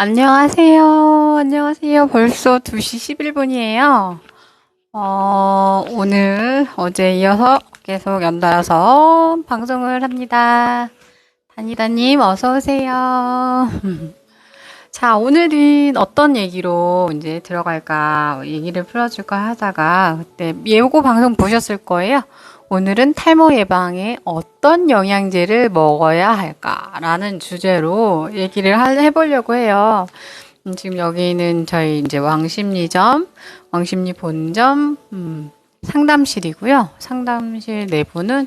안녕하세요. 안녕하세요. 벌써 2시 11분이에요. 오늘 어제 이어서 계속 연달아서 방송을 합니다. 다니다님 어서 오세요. 자, 오늘은 어떤 얘기로 이제 들어갈까 얘기를 풀어줄까 하다가 그때 예고 방송 보셨을 거예요. 오늘은 탈모 예방에 어떤 영양제를 먹어야 할까라는 주제로 얘기를 해보려고 해요. 지금 여기는 저희 이제 왕십리점, 왕십리 본점, 상담실이고요. 상담실 내부는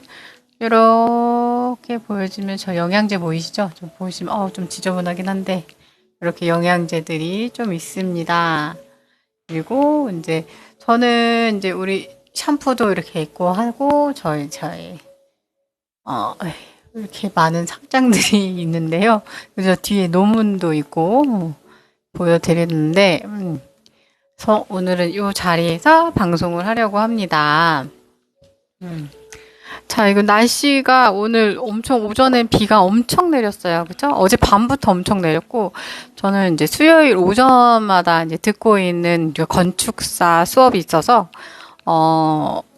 이렇게 보여주면 저 영양제 보이시죠? 좀 보시면, 좀 지저분하긴 한데, 이렇게 영양제들이 좀 있습니다. 그리고 이제 저는 이제 우리 샴푸도 이렇게 있고 하고 이렇게 많은 상장들이 있는데요. 그래서 뒤에 논문도 있고 보여드렸는데 그래서 오늘은 이 자리에서 방송을 하려고 합니다. 자, 이거 날씨가 오늘 엄청 오전엔 비가 엄청 내렸어요. 그죠? 어제 밤부터 엄청 내렸고, 저는 이제 수요일 오전마다 이제 듣고 있는 건축사 수업이 있어서,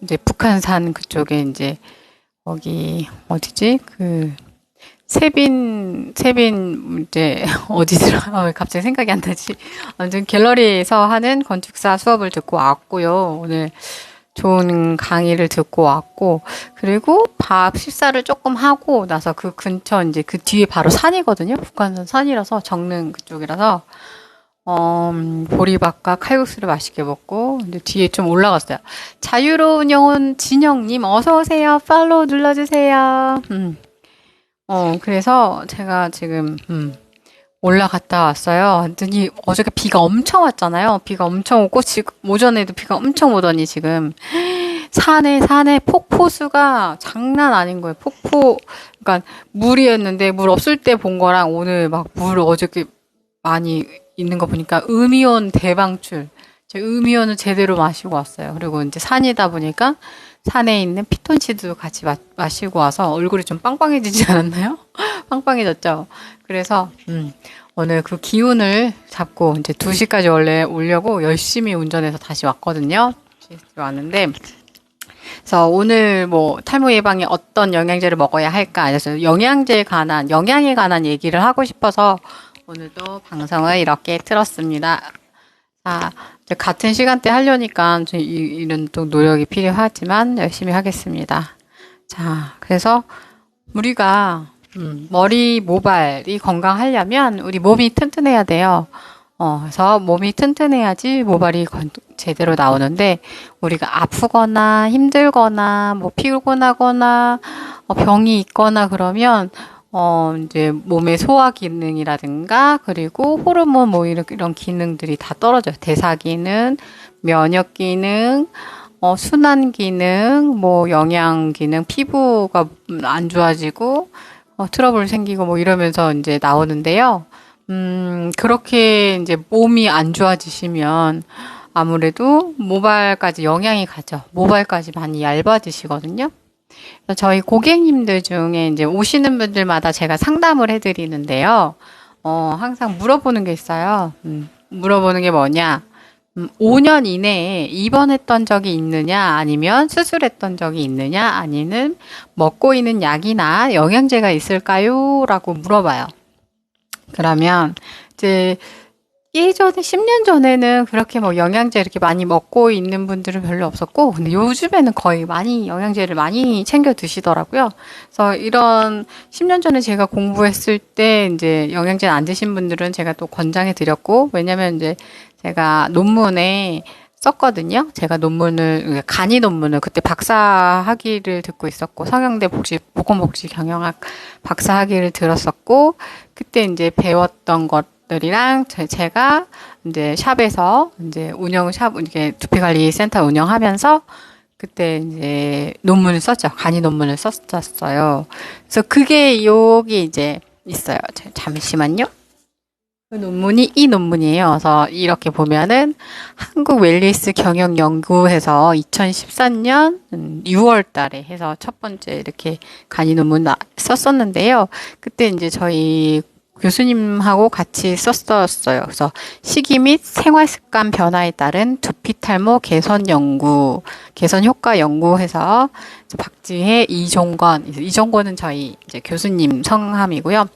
이제 북한산 그쪽에 이제, 거기, 어디지? 세빈, 이제, 어디더라? 갑자기 생각이 안 나지? 아무튼 갤러리에서 하는 건축사 수업을 듣고 왔고요. 오늘 좋은 강의를 듣고 왔고, 그리고 식사를 조금 하고 나서 그 근처 이제 그 뒤에 바로 산이거든요. 북한산 산이라서 정릉 그쪽이라서, 보리밥과 칼국수를 맛있게 먹고, 근데 뒤에 좀 올라갔어요. 자유로운 영혼 진영님, 어서오세요. 팔로우 눌러주세요. 그래서 제가 지금, 올라갔다 왔어요. 완전히 어저께 비가 엄청 왔잖아요. 비가 엄청 오고 지금 오전에도 비가 엄청 오더니 지금 산에 폭포수가 장난 아닌 거예요. 그러니까 물이었는데 물 없을 때 본 거랑 오늘 막 물 어저께 많이 있는 거 보니까 음이온 대방출. 제가 음이온을 제대로 마시고 왔어요. 그리고 이제 산이다 보니까 산에 있는 피톤치드도 같이 마시고 와서 얼굴이 좀 빵빵해지지 않았나요? 빵빵해졌죠. 그래서 오늘 그 기운을 잡고 이제 2시까지 원래 오려고 열심히 운전해서 다시 왔거든요. 왔는데 그래서 오늘 뭐 탈모 예방에 어떤 영양제를 먹어야 할까? 그래서 영양에 관한 얘기를 하고 싶어서 오늘도 방송을 이렇게 틀었습니다. 자, 이제 같은 시간대 하려니까 이런 또 노력이 필요하지만 열심히 하겠습니다. 자, 그래서 우리가 머리, 모발이 건강하려면 우리 몸이 튼튼해야 돼요. 그래서 몸이 튼튼해야지 모발이 제대로 나오는데 우리가 아프거나 힘들거나 뭐 피곤하거나 병이 있거나 그러면 이제 몸의 소화 기능이라든가 그리고 호르몬 뭐 이런 기능들이 다 떨어져요. 대사 기능, 면역 기능, 순환 기능, 뭐 영양 기능, 피부가 안 좋아지고 트러블 생기고 뭐 이러면서 이제 나오는데요. 그렇게 이제 몸이 안 좋아지시면 아무래도 모발까지 영향이 가죠. 모발까지 많이 얇아지시거든요. 저희 고객님들 중에 이제 오시는 분들마다 제가 상담을 해드리는데요. 항상 물어보는 게 있어요. 물어보는 게 뭐냐? 5년 이내에 입원했던 적이 있느냐, 아니면 수술했던 적이 있느냐, 아니면 먹고 있는 약이나 영양제가 있을까요? 라고 물어봐요. 그러면 이제 예전에 10년 전에는 그렇게 뭐 영양제 이렇게 많이 먹고 있는 분들은 별로 없었고, 근데 요즘에는 거의 많이 영양제를 많이 챙겨 드시더라고요. 그래서 이런 10년 전에 제가 공부했을 때 이제 영양제는 안 드신 분들은 제가 또 권장해 드렸고, 왜냐면 이제 제가 논문에 썼거든요. 제가 간이 논문을 그때 박사 학위를 듣고 있었고, 성형대 보건복지 경영학 박사 학위를 들었었고, 그때 이제 배웠던 것들이랑 제가 이제 샵에서 이제 이렇게 두피관리센터 운영하면서 그때 이제 논문을 썼죠. 간이 논문을 썼었어요. 그래서 그게 여기 이제 있어요. 잠시만요. 그 논문이 이 논문이에요. 그래서 이렇게 보면은 한국 웰니스 경영연구에서 2014년 6월 달에 해서 첫 번째 이렇게 간이 논문 썼었는데요. 그때 이제 저희 교수님하고 같이 썼었어요. 그래서 시기 및 생활 습관 변화에 따른 두피 탈모 개선 연구, 개선 효과 연구해서 박지혜, 이종건은 저희 이제 교수님 성함이고요.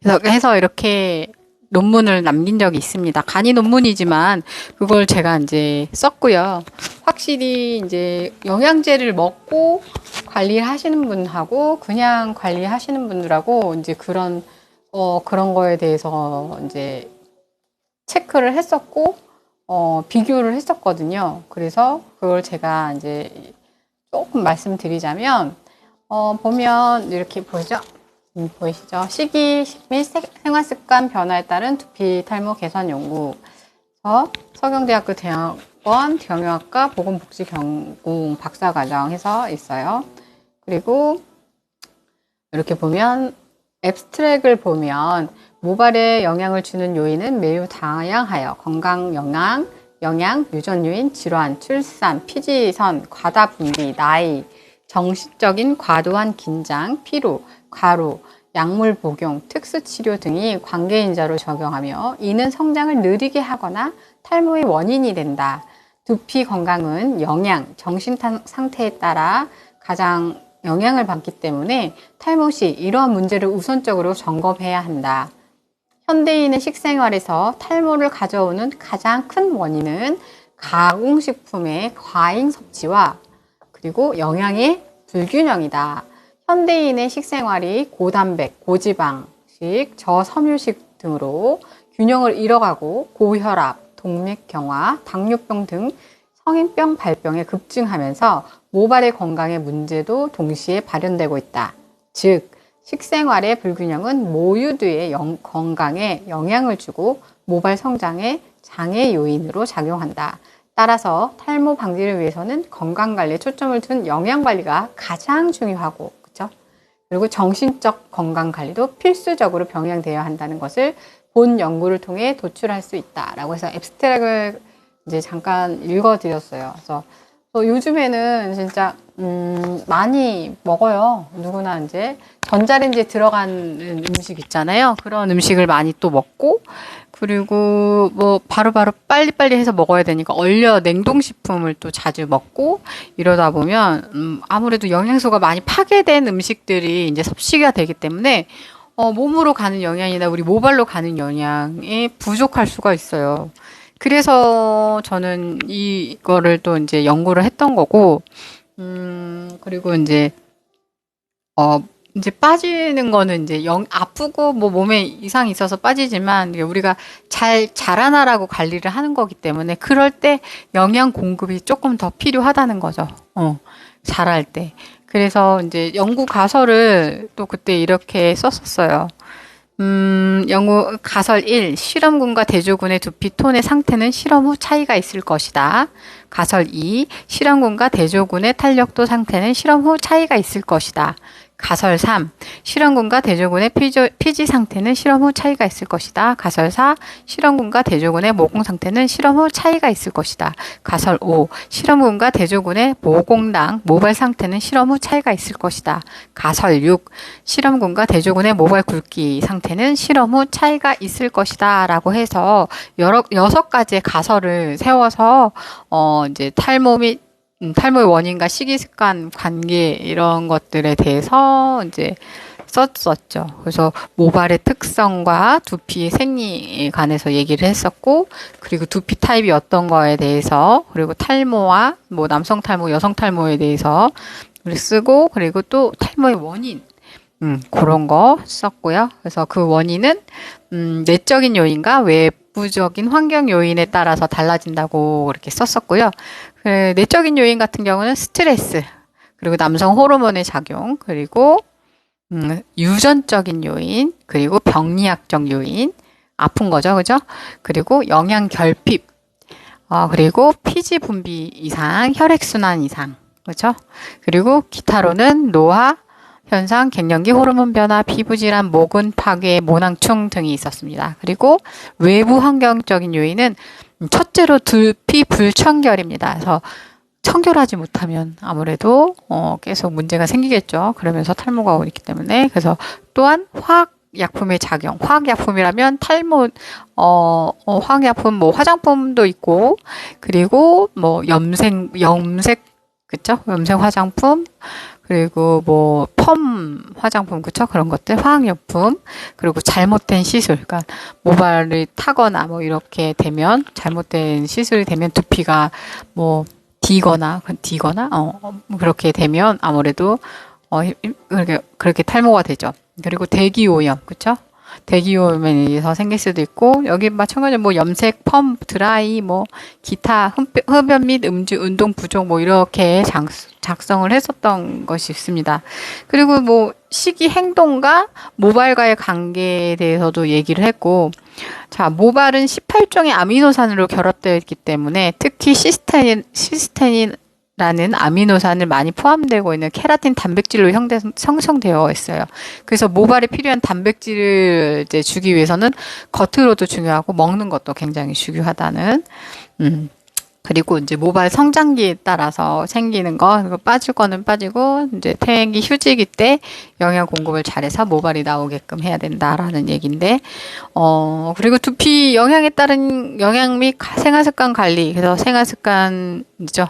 그래서 해서 이렇게 논문을 남긴 적이 있습니다. 간이 논문이지만 그걸 제가 이제 썼고요. 확실히 이제 영양제를 먹고 관리를 하시는 분하고 그냥 관리하시는 분들하고 이제 그런 거에 대해서 이제 체크를 했었고, 비교를 했었거든요. 그래서 그걸 제가 이제 조금 말씀드리자면, 보면 이렇게 보이죠? 보이시죠? 시기 및 생활습관 변화에 따른 두피 탈모 개선 연구. 서경대학교 대학원 경영학과 보건복지경공 박사과정 해서 있어요. 그리고 이렇게 보면 앱스트랙을 보면 모발에 영향을 주는 요인은 매우 다양하여 건강 영양, 유전 요인, 질환, 출산, 피지선, 과다 분비, 나이, 정신적인 과도한 긴장, 피로, 과로, 약물 복용, 특수 치료 등이 관계인자로 적용하며 이는 성장을 느리게 하거나 탈모의 원인이 된다. 두피 건강은 영양, 정신 상태에 따라 가장 영향을 받기 때문에 탈모 시 이러한 문제를 우선적으로 점검해야 한다. 현대인의 식생활에서 탈모를 가져오는 가장 큰 원인은 가공식품의 과잉 섭취와 그리고 영양의 불균형이다. 현대인의 식생활이 고단백, 고지방식, 저섬유식 등으로 균형을 잃어가고 고혈압, 동맥경화, 당뇨병 등 성인병 발병에 급증하면서 모발의 건강에 문제도 동시에 발현되고 있다. 즉, 식생활의 불균형은 모유두의 건강에 영향을 주고 모발 성장에 장애 요인으로 작용한다. 따라서 탈모 방지를 위해서는 건강관리에 초점을 둔 영양관리가 가장 중요하고, 그렇죠? 그리고 정신적 건강관리도 필수적으로 병행되어야 한다는 것을 본 연구를 통해 도출할 수 있다라고 해서 앱스트랙을 이제 잠깐 읽어드렸어요. 그래서 요즘에는 진짜 많이 먹어요. 누구나 이제 전자레인지에 들어가는 음식 있잖아요. 그런 음식을 많이 또 먹고 그리고 뭐 바로바로 빨리빨리 해서 먹어야 되니까 냉동식품을 또 자주 먹고 이러다 보면 아무래도 영양소가 많이 파괴된 음식들이 이제 섭취가 되기 때문에 몸으로 가는 영양이나 우리 모발로 가는 영양이 부족할 수가 있어요. 그래서 저는 이거를 또 이제 연구를 했던 거고, 그리고 이제 빠지는 거는 이제 아프고 뭐 몸에 이상이 있어서 빠지지만 우리가 잘 자라나라고 관리를 하는 거기 때문에 그럴 때 영양 공급이 조금 더 필요하다는 거죠. 자랄 때. 그래서 이제 연구 가설을 또 그때 이렇게 썼었어요. 연구 가설 1. 실험군과 대조군의 두피 톤의 상태는 실험 후 차이가 있을 것이다. 가설 2. 실험군과 대조군의 탄력도 상태는 실험 후 차이가 있을 것이다. 가설 3. 실험군과 대조군의 피지 상태는 실험 후 차이가 있을 것이다. 가설 4. 실험군과 대조군의 모공 상태는 실험 후 차이가 있을 것이다. 가설 5. 실험군과 대조군의 모공당 모발 상태는 실험 후 차이가 있을 것이다. 가설 6. 실험군과 대조군의 모발 굵기 상태는 실험 후 차이가 있을 것이다. 라고 해서 6가지의 가설을 세워서 이제 탈모의 원인과 식이습관 관계 이런 것들에 대해서 이제 썼었죠. 그래서 모발의 특성과 두피의 생리에 관해서 얘기를 했었고, 그리고 두피 타입이 어떤 거에 대해서, 그리고 탈모와 뭐 남성 탈모, 여성 탈모에 대해서 우리 쓰고, 그리고 또 탈모의 원인, 그런 거 썼고요. 그래서 그 원인은 내적인 요인과 외부적인 환경 요인에 따라서 달라진다고 그렇게 썼었고요. 내적인 요인 같은 경우는 스트레스, 그리고 남성 호르몬의 작용, 그리고 유전적인 요인, 그리고 병리학적 요인, 아픈 거죠, 그죠? 그리고 영양 결핍, 그리고 피지 분비 이상, 혈액순환 이상, 그렇죠? 그리고 기타로는 노화 현상, 갱년기 호르몬 변화, 피부 질환, 모근 파괴, 모낭충 등이 있었습니다. 그리고 외부 환경적인 요인은 첫째로 두피 불청결입니다. 그래서 청결하지 못하면 아무래도 계속 문제가 생기겠죠. 그러면서 탈모가 오기 때문에. 그래서 또한 화학 화학약품의 작용. 화학약품이라면 탈모, 화학약품, 뭐, 화장품도 있고, 그리고 뭐, 염색, 그쵸? 염색 화장품, 그리고 뭐, 펌 화장품, 그쵸? 그런 것들, 화학약품, 그리고 잘못된 시술. 그러니까, 모발을 타거나 뭐, 이렇게 되면, 잘못된 시술이 되면 두피가 뭐, 디거나, 뭐 그렇게 되면 아무래도, 그렇게 탈모가 되죠. 그리고 대기오염, 그쵸? 대기오염에 의해서 생길 수도 있고, 여기 마찬가지로 뭐 염색, 펌, 드라이, 뭐, 기타, 흡연 및 음주, 운동 부족, 뭐, 이렇게 작성을 했었던 것이 있습니다. 그리고 뭐, 식이 행동과 모발과의 관계에 대해서도 얘기를 했고, 자, 모발은 18종의 아미노산으로 결합되어 있기 때문에 특히 시스테닌 라는 아미노산을 많이 포함되고 있는 케라틴 단백질로 형성되어 있어요. 그래서 모발에 필요한 단백질을 이제 주기 위해서는 겉으로도 중요하고 먹는 것도 굉장히 중요하다는, 그리고 이제 모발 성장기에 따라서 생기는 거, 그리고 빠질 거는 빠지고, 이제 퇴행기, 휴지기 때 영양 공급을 잘해서 모발이 나오게끔 해야 된다라는 얘기인데, 그리고 두피 영양에 따른 영양 및 생활습관 관리, 그래서 생활습관이죠.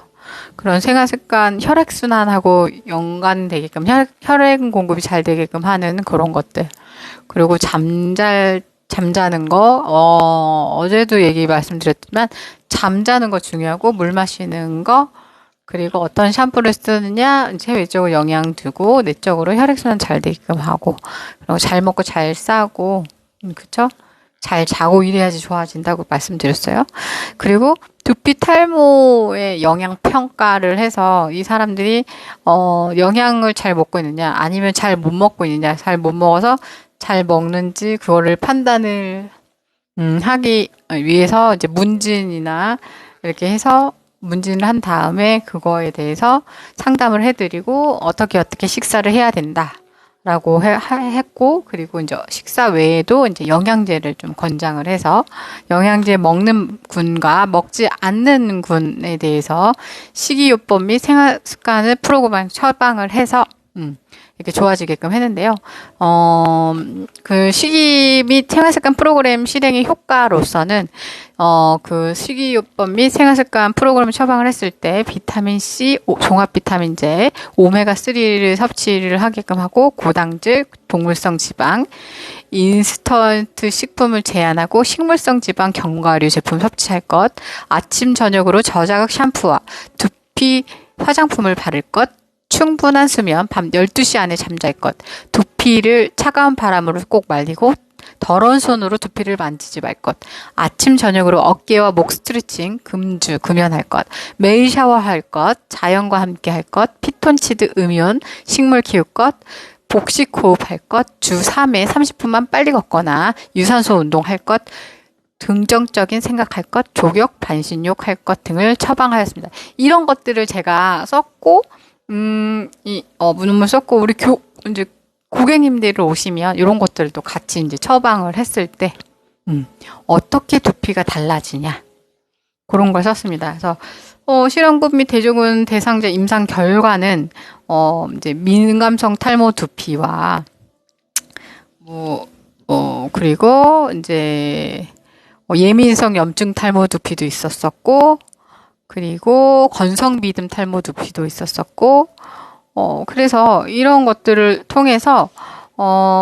그런 생활습관, 혈액순환하고 연관되게끔, 혈액 공급이 잘 되게끔 하는 그런 것들. 그리고 잠자는 거, 어제도 말씀드렸지만, 잠자는 거 중요하고, 물 마시는 거, 그리고 어떤 샴푸를 쓰느냐, 외적으로 영양 두고, 내적으로 혈액순환 잘 되게끔 하고, 그리고 잘 먹고 잘 싸고, 그쵸? 잘 자고 이래야지 좋아진다고 말씀드렸어요. 그리고 두피 탈모의 영양 평가를 해서 이 사람들이 영양을 잘 먹고 있느냐 아니면 잘 못 먹고 있느냐, 잘 못 먹어서 잘 먹는지 그거를 판단을 하기 위해서 이제 문진이나 이렇게 해서 문진을 한 다음에 그거에 대해서 상담을 해드리고 어떻게 식사를 해야 된다. 라고 했고, 그리고 이제 식사 외에도 이제 영양제를 좀 권장을 해서 영양제 먹는 군과 먹지 않는 군에 대해서 식이요법 및 생활 습관을 프로그램 처방을 해서 이렇게 좋아지게끔 했는데요. 그 식이 및 생활습관 프로그램 실행의 효과로서는, 그 식이요법 및 생활습관 프로그램 처방을 했을 때 비타민 C, 종합 비타민제, 오메가3를 섭취를 하게끔 하고, 고당질, 동물성 지방, 인스턴트 식품을 제한하고 식물성 지방 견과류 제품 섭취할 것, 아침 저녁으로 저자극 샴푸와 두피 화장품을 바를 것, 충분한 수면, 밤 12시 안에 잠잘 것, 두피를 차가운 바람으로 꼭 말리고 더러운 손으로 두피를 만지지 말 것, 아침 저녁으로 어깨와 목 스트레칭, 금연할 것, 매일 샤워할 것, 자연과 함께 할 것, 피톤치드 음이온, 식물 키울 것, 복식 호흡할 것, 주 3회 30분만 빨리 걷거나 유산소 운동할 것, 긍정적인 생각할 것, 조격, 반신욕 할 것 등을 처방하였습니다. 이런 것들을 제가 썼고, 문헌을 썼고, 이제 고객님들 오시면 이런 것들도 같이 이제 처방을 했을 때, 어떻게 두피가 달라지냐. 그런 걸 썼습니다. 그래서, 실험급 및 대조군 대상자 임상 결과는, 이제 민감성 탈모 두피와, 그리고 이제, 예민성 염증 탈모 두피도 있었었고, 그리고 건성 비듬 탈모 두피도 있었었고, 그래서 이런 것들을 통해서,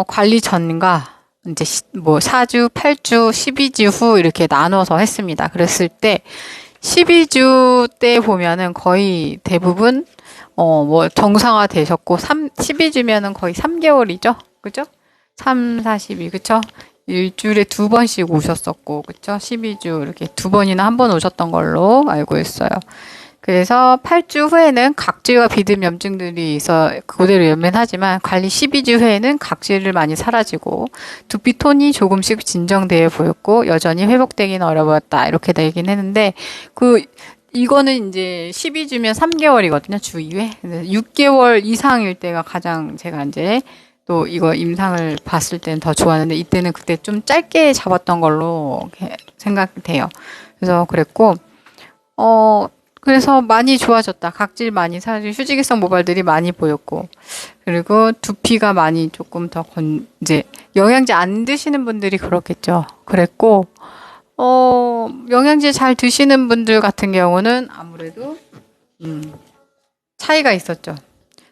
관리 전과 이제 4주, 8주, 12주 후 이렇게 나눠서 했습니다. 그랬을 때 12주 때 보면은 거의 대부분 정상화 되셨고 12주면은 거의 3개월이죠. 그죠? 3, 4, 12, 그쵸? 일주일에 2번씩 오셨었고, 그쵸? 12주 이렇게 2번이나 1번 오셨던 걸로 알고 있어요. 그래서 8주 후에는 각질과 비듬 염증들이 그대로 연면하지만 관리 12주 후에는 각질을 많이 사라지고 두피 톤이 조금씩 진정되어 보였고 여전히 회복되기는 어려웠다. 이렇게 되긴 했는데 이거는 이제 12주면 3개월이거든요. 주 2회. 6개월 이상일 때가 가장 제가 이제 또 이거 임상을 봤을 때는 더 좋았는데 이때는 그때 좀 짧게 잡았던 걸로 생각돼요. 그래서 그랬고 그래서 많이 좋아졌다. 각질 많이 사라지고 휴지기성 모발들이 많이 보였고, 그리고 두피가 많이 조금 더 이제 영양제 안 드시는 분들이 그렇겠죠. 그랬고, 영양제 잘 드시는 분들 같은 경우는 아무래도 차이가 있었죠.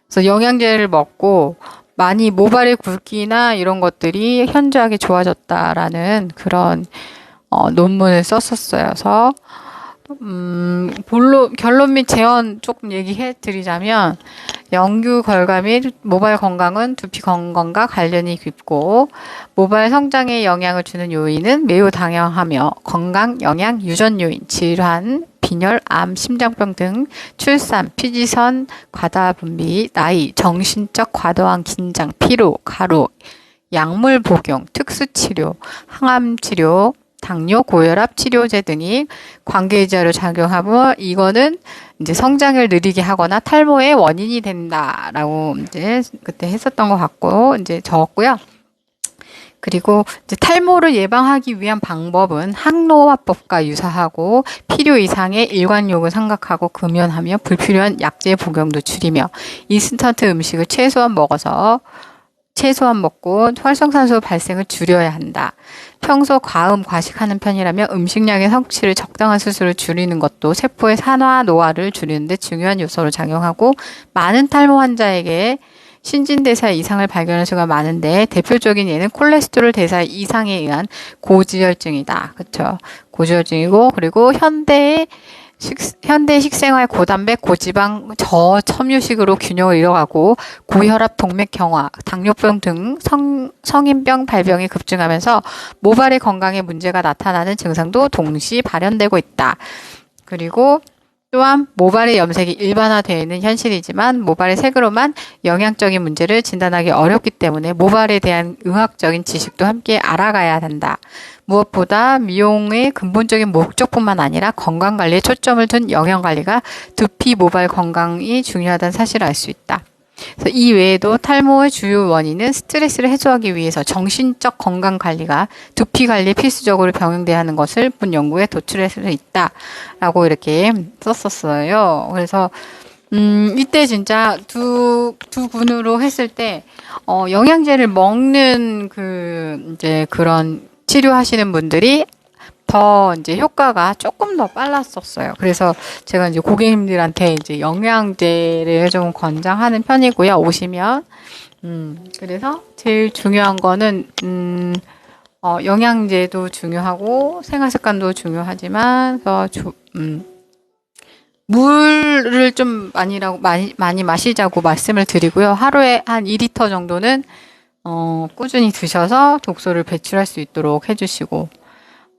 그래서 영양제를 먹고 많이 모발의 굵기나 이런 것들이 현저하게 좋아졌다라는 그런 논문을 썼었어요. 그래서 결론 및 재원 조금 얘기해 드리자면, 영유 결과 및 모발 건강은 두피 건강과 관련이 깊고, 모발 성장에 영향을 주는 요인은 매우 다양하며, 건강, 영양, 유전 요인, 질환, 빈혈, 암, 심장병 등, 출산, 피지선, 과다 분비, 나이, 정신적 과도한 긴장, 피로, 가루, 약물 복용, 특수 치료, 항암 치료, 당뇨, 고혈압 치료제 등이 관계의자로 작용하고, 이거는 이제 성장을 느리게 하거나 탈모의 원인이 된다라고 이제 그때 했었던 것 같고, 이제 적었고요. 그리고 이제 탈모를 예방하기 위한 방법은 항노화법과 유사하고, 필요 이상의 일관욕을 삼각하고 금연하며 불필요한 약제 복용도 줄이며, 인스턴트 음식을 최소한 먹고 활성산소 발생을 줄여야 한다. 평소 과음, 과식하는 편이라면 음식량의 섭취를 적당한 수술을 줄이는 것도 세포의 산화, 노화를 줄이는 데 중요한 요소로 작용하고, 많은 탈모 환자에게 신진대사 이상을 발견할 수가 많은데, 대표적인 예는 콜레스테롤 대사 이상에 의한 고지혈증이다. 그렇죠? 고지혈증이고, 그리고 현대 식생활 고단백, 고지방, 저섬유식으로 균형을 잃어가고, 고혈압, 동맥경화, 당뇨병 등 성인병 발병이 급증하면서 모발의 건강에 문제가 나타나는 증상도 동시 발현되고 있다. 그리고 또한 모발의 염색이 일반화되어 있는 현실이지만, 모발의 색으로만 영양적인 문제를 진단하기 어렵기 때문에 모발에 대한 의학적인 지식도 함께 알아가야 한다. 무엇보다 미용의 근본적인 목적뿐만 아니라 건강관리에 초점을 둔 영양관리가 두피 모발 건강이 중요하다는 사실을 알 수 있다. 그래서 이 외에도 탈모의 주요 원인은 스트레스를 해소하기 위해서 정신적 건강 관리가 두피 관리에 필수적으로 병행돼야 하는 것을 본 연구에 도출할 수 있다라고 이렇게 썼었어요. 그래서 이때 진짜 두 군으로 했을 때 영양제를 먹는 이제 그런 치료하시는 분들이 더 이제 효과가 조금 더 빨랐었어요. 그래서 제가 이제 고객님들한테 이제 영양제를 좀 권장하는 편이고요. 오시면. 그래서 제일 중요한 거는, 영양제도 중요하고 생활 습관도 중요하지만, 물을 좀 많이 마시자고 말씀을 드리고요. 하루에 한 2리터 정도는, 꾸준히 드셔서 독소를 배출할 수 있도록 해주시고,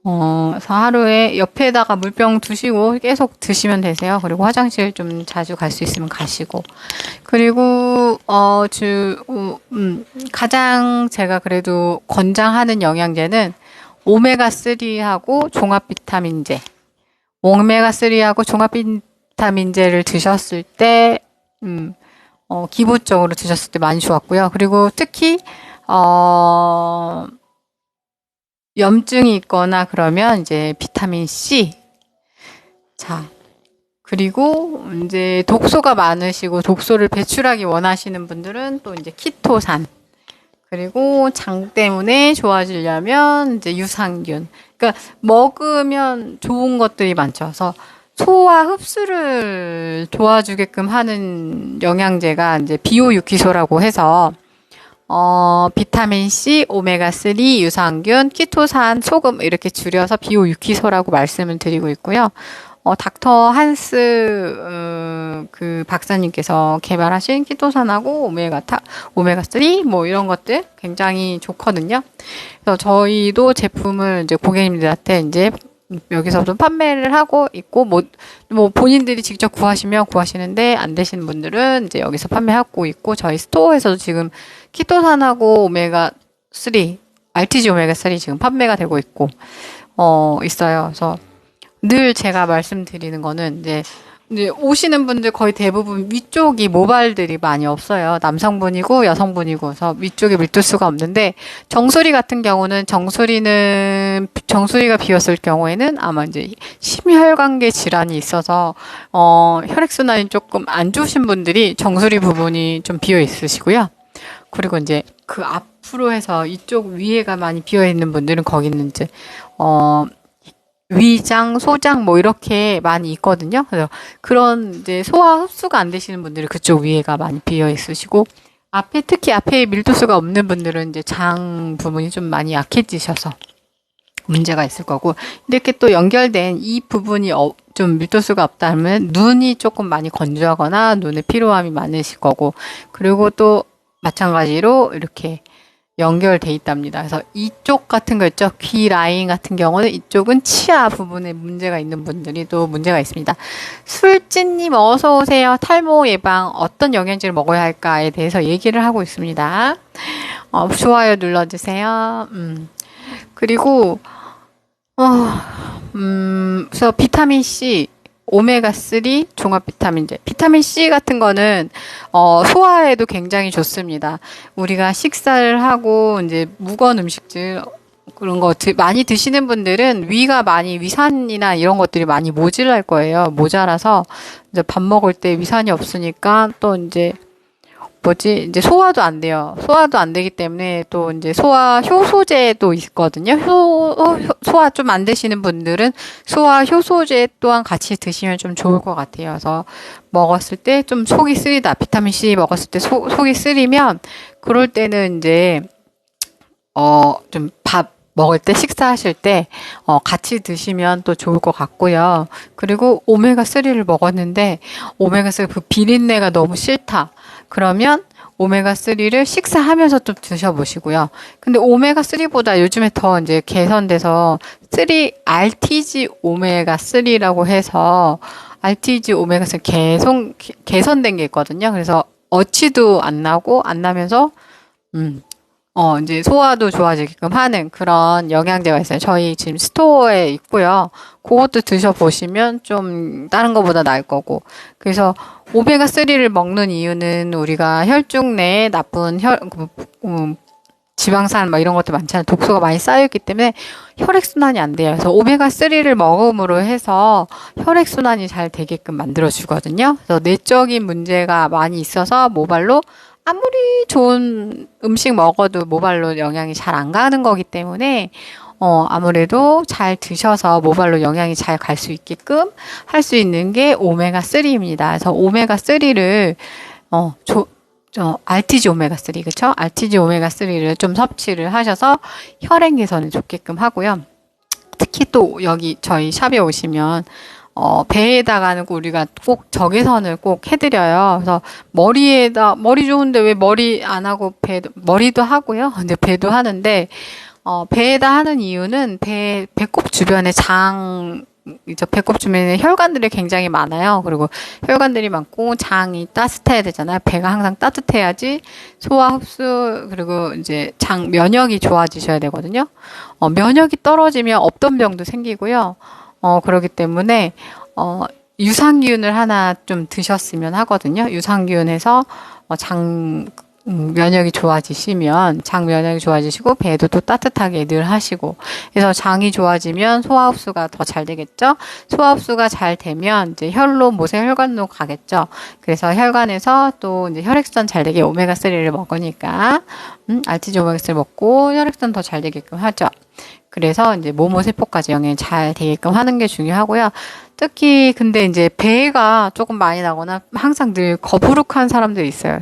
그래서 하루에 옆에다가 물병 두시고 계속 드시면 되세요. 그리고 화장실 좀 자주 갈 수 있으면 가시고. 그리고, 가장 제가 그래도 권장하는 영양제는 오메가3하고 종합 비타민제. 오메가3하고 종합 비타민제를 드셨을 때, 기본적으로 드셨을 때 많이 좋았고요. 그리고 특히, 염증이 있거나 그러면 이제 비타민 C. 자, 그리고 이제 독소가 많으시고 독소를 배출하기 원하시는 분들은 또 이제 키토산. 그리고 장 때문에 좋아지려면 이제 유산균. 그러니까 먹으면 좋은 것들이 많죠. 그래서 소화 흡수를 도와주게끔 하는 영양제가 이제 비오유키소라고 해서 비타민 C, 오메가3, 유산균, 키토산, 소금 이렇게 줄여서 비오유키소라고 말씀을 드리고 있고요. 닥터 한스 그 박사님께서 개발하신 키토산하고 오메가3 뭐 이런 것들 굉장히 좋거든요. 그래서 저희도 제품을 이제 고객님들한테 이제 여기서도 판매를 하고 있고, 뭐 본인들이 직접 구하시는데 안 되시는 분들은 이제 여기서 판매하고 있고, 저희 스토어에서도 지금 키토산하고 오메가3, RTG 오메가3 지금 판매가 되고 있고, 있어요. 그래서 늘 제가 말씀드리는 거는 이제 이제 오시는 분들 거의 대부분 위쪽이 모발들이 많이 없어요. 남성분이고 여성분이고 그래서 위쪽에 밀도수가 없는데 정수리 같은 경우는 정수리가 비었을 경우에는 아마 이제 심혈관계 질환이 있어서 혈액순환이 조금 안 좋으신 분들이 정수리 부분이 좀 비어 있으시고요. 그리고 이제 그 앞으로 해서 이쪽 위에가 많이 비어 있는 분들은 거기는 이제 위장, 소장 뭐 이렇게 많이 있거든요. 그래서 그런 이제 소화 흡수가 안 되시는 분들은 그쪽 위에가 많이 비어 있으시고 특히 앞에 밀도수가 없는 분들은 이제 장 부분이 좀 많이 약해지셔서 문제가 있을 거고 이렇게 또 연결된 이 부분이 좀 밀도수가 없다면 눈이 조금 많이 건조하거나 눈에 피로함이 많으실 거고 그리고 또 마찬가지로 이렇게 연결돼 있답니다. 그래서 이쪽 같은 거 있죠? 귀 라인 같은 경우는 이쪽은 치아 부분에 문제가 있는 분들이 또 문제가 있습니다. 술찌님 어서 오세요. 탈모 예방 어떤 영양제를 먹어야 할까에 대해서 얘기를 하고 있습니다. 좋아요 눌러주세요. 그리고 그래서 비타민 C 오메가3 종합 비타민제. 비타민 C 같은 거는 소화에도 굉장히 좋습니다. 우리가 식사를 하고 이제 무거운 음식들 그런 거 많이 드시는 분들은 위산이나 이런 것들이 많이 모자랄 거예요. 모자라서 이제 밥 먹을 때 위산이 없으니까 또 이제 이제 소화도 안 돼요. 소화도 안 되기 때문에 또 이제 소화 효소제도 있거든요. 소화 좀 안 되시는 분들은 소화 효소제 또한 같이 드시면 좀 좋을 것 같아요. 그래서 먹었을 때 좀 속이 쓰리다. 비타민C 먹었을 때 속이 쓰리면 그럴 때는 이제 좀 밥 먹을 때 식사하실 때 같이 드시면 또 좋을 것 같고요. 그리고 오메가3를 먹었는데 오메가3 그 비린내가 너무 싫다. 그러면 오메가3를 식사하면서 좀 드셔보시고요. 근데 오메가3보다 요즘에 더 이제 개선돼서 RTG 오메가3라고 해서 RTG 오메가3 개선된 게 있거든요. 그래서 어치도 안 나고 안 나면서 이제 소화도 좋아지게끔 하는 그런 영양제가 있어요. 저희 지금 스토어에 있고요. 그것도 드셔보시면 좀 다른 것보다 나을 거고. 그래서 오메가3를 먹는 이유는 우리가 혈중 내에 나쁜 지방산 막 이런 것도 많잖아요. 독소가 많이 쌓여있기 때문에 혈액순환이 안 돼요. 그래서 오메가3를 먹음으로 해서 혈액순환이 잘 되게끔 만들어주거든요. 그래서 내적인 문제가 많이 있어서 모발로 아무리 좋은 음식 먹어도 모발로 영양이 잘 안 가는 거기 때문에 아무래도 잘 드셔서 모발로 영양이 잘 갈 수 있게끔 할 수 있는 게 오메가3입니다. 그래서 오메가3를 RTG 오메가3 그쵸? RTG 오메가3를 좀 섭취를 하셔서 혈액 개선을 좋게끔 하고요. 특히 또 여기 저희 샵에 오시면 배에다가는 우리가 꼭 적외선을 꼭 해드려요. 그래서 머리 좋은데 왜 머리 안 하고 머리도 하고요. 근데 배도 하는데, 배에다 하는 이유는 배꼽 주변에 배꼽 주변에 혈관들이 굉장히 많아요. 그리고 혈관들이 많고 장이 따뜻해야 되잖아요. 배가 항상 따뜻해야지 소화 흡수 그리고 이제 장 면역이 좋아지셔야 되거든요. 면역이 떨어지면 없던 병도 생기고요. 그렇기 때문에, 유산균을 하나 좀 드셨으면 하거든요. 유산균에서, 면역이 좋아지시고, 배도 또 따뜻하게 늘 하시고, 그래서 장이 좋아지면 소화 흡수가 더 잘 되겠죠? 소화 흡수가 잘 되면, 이제 모세혈관로 가겠죠? 그래서 혈관에서 또 이제 혈액순환 잘 되게 오메가3를 먹으니까, RTG 오메가3 먹고 혈액순환 더 잘 되게끔 하죠. 그래서 이제 모세포까지 영양이 잘 되게끔 하는 게 중요하고요. 특히 근데 이제 배가 조금 많이 나거나 항상 늘 거부룩한 사람들이 있어요.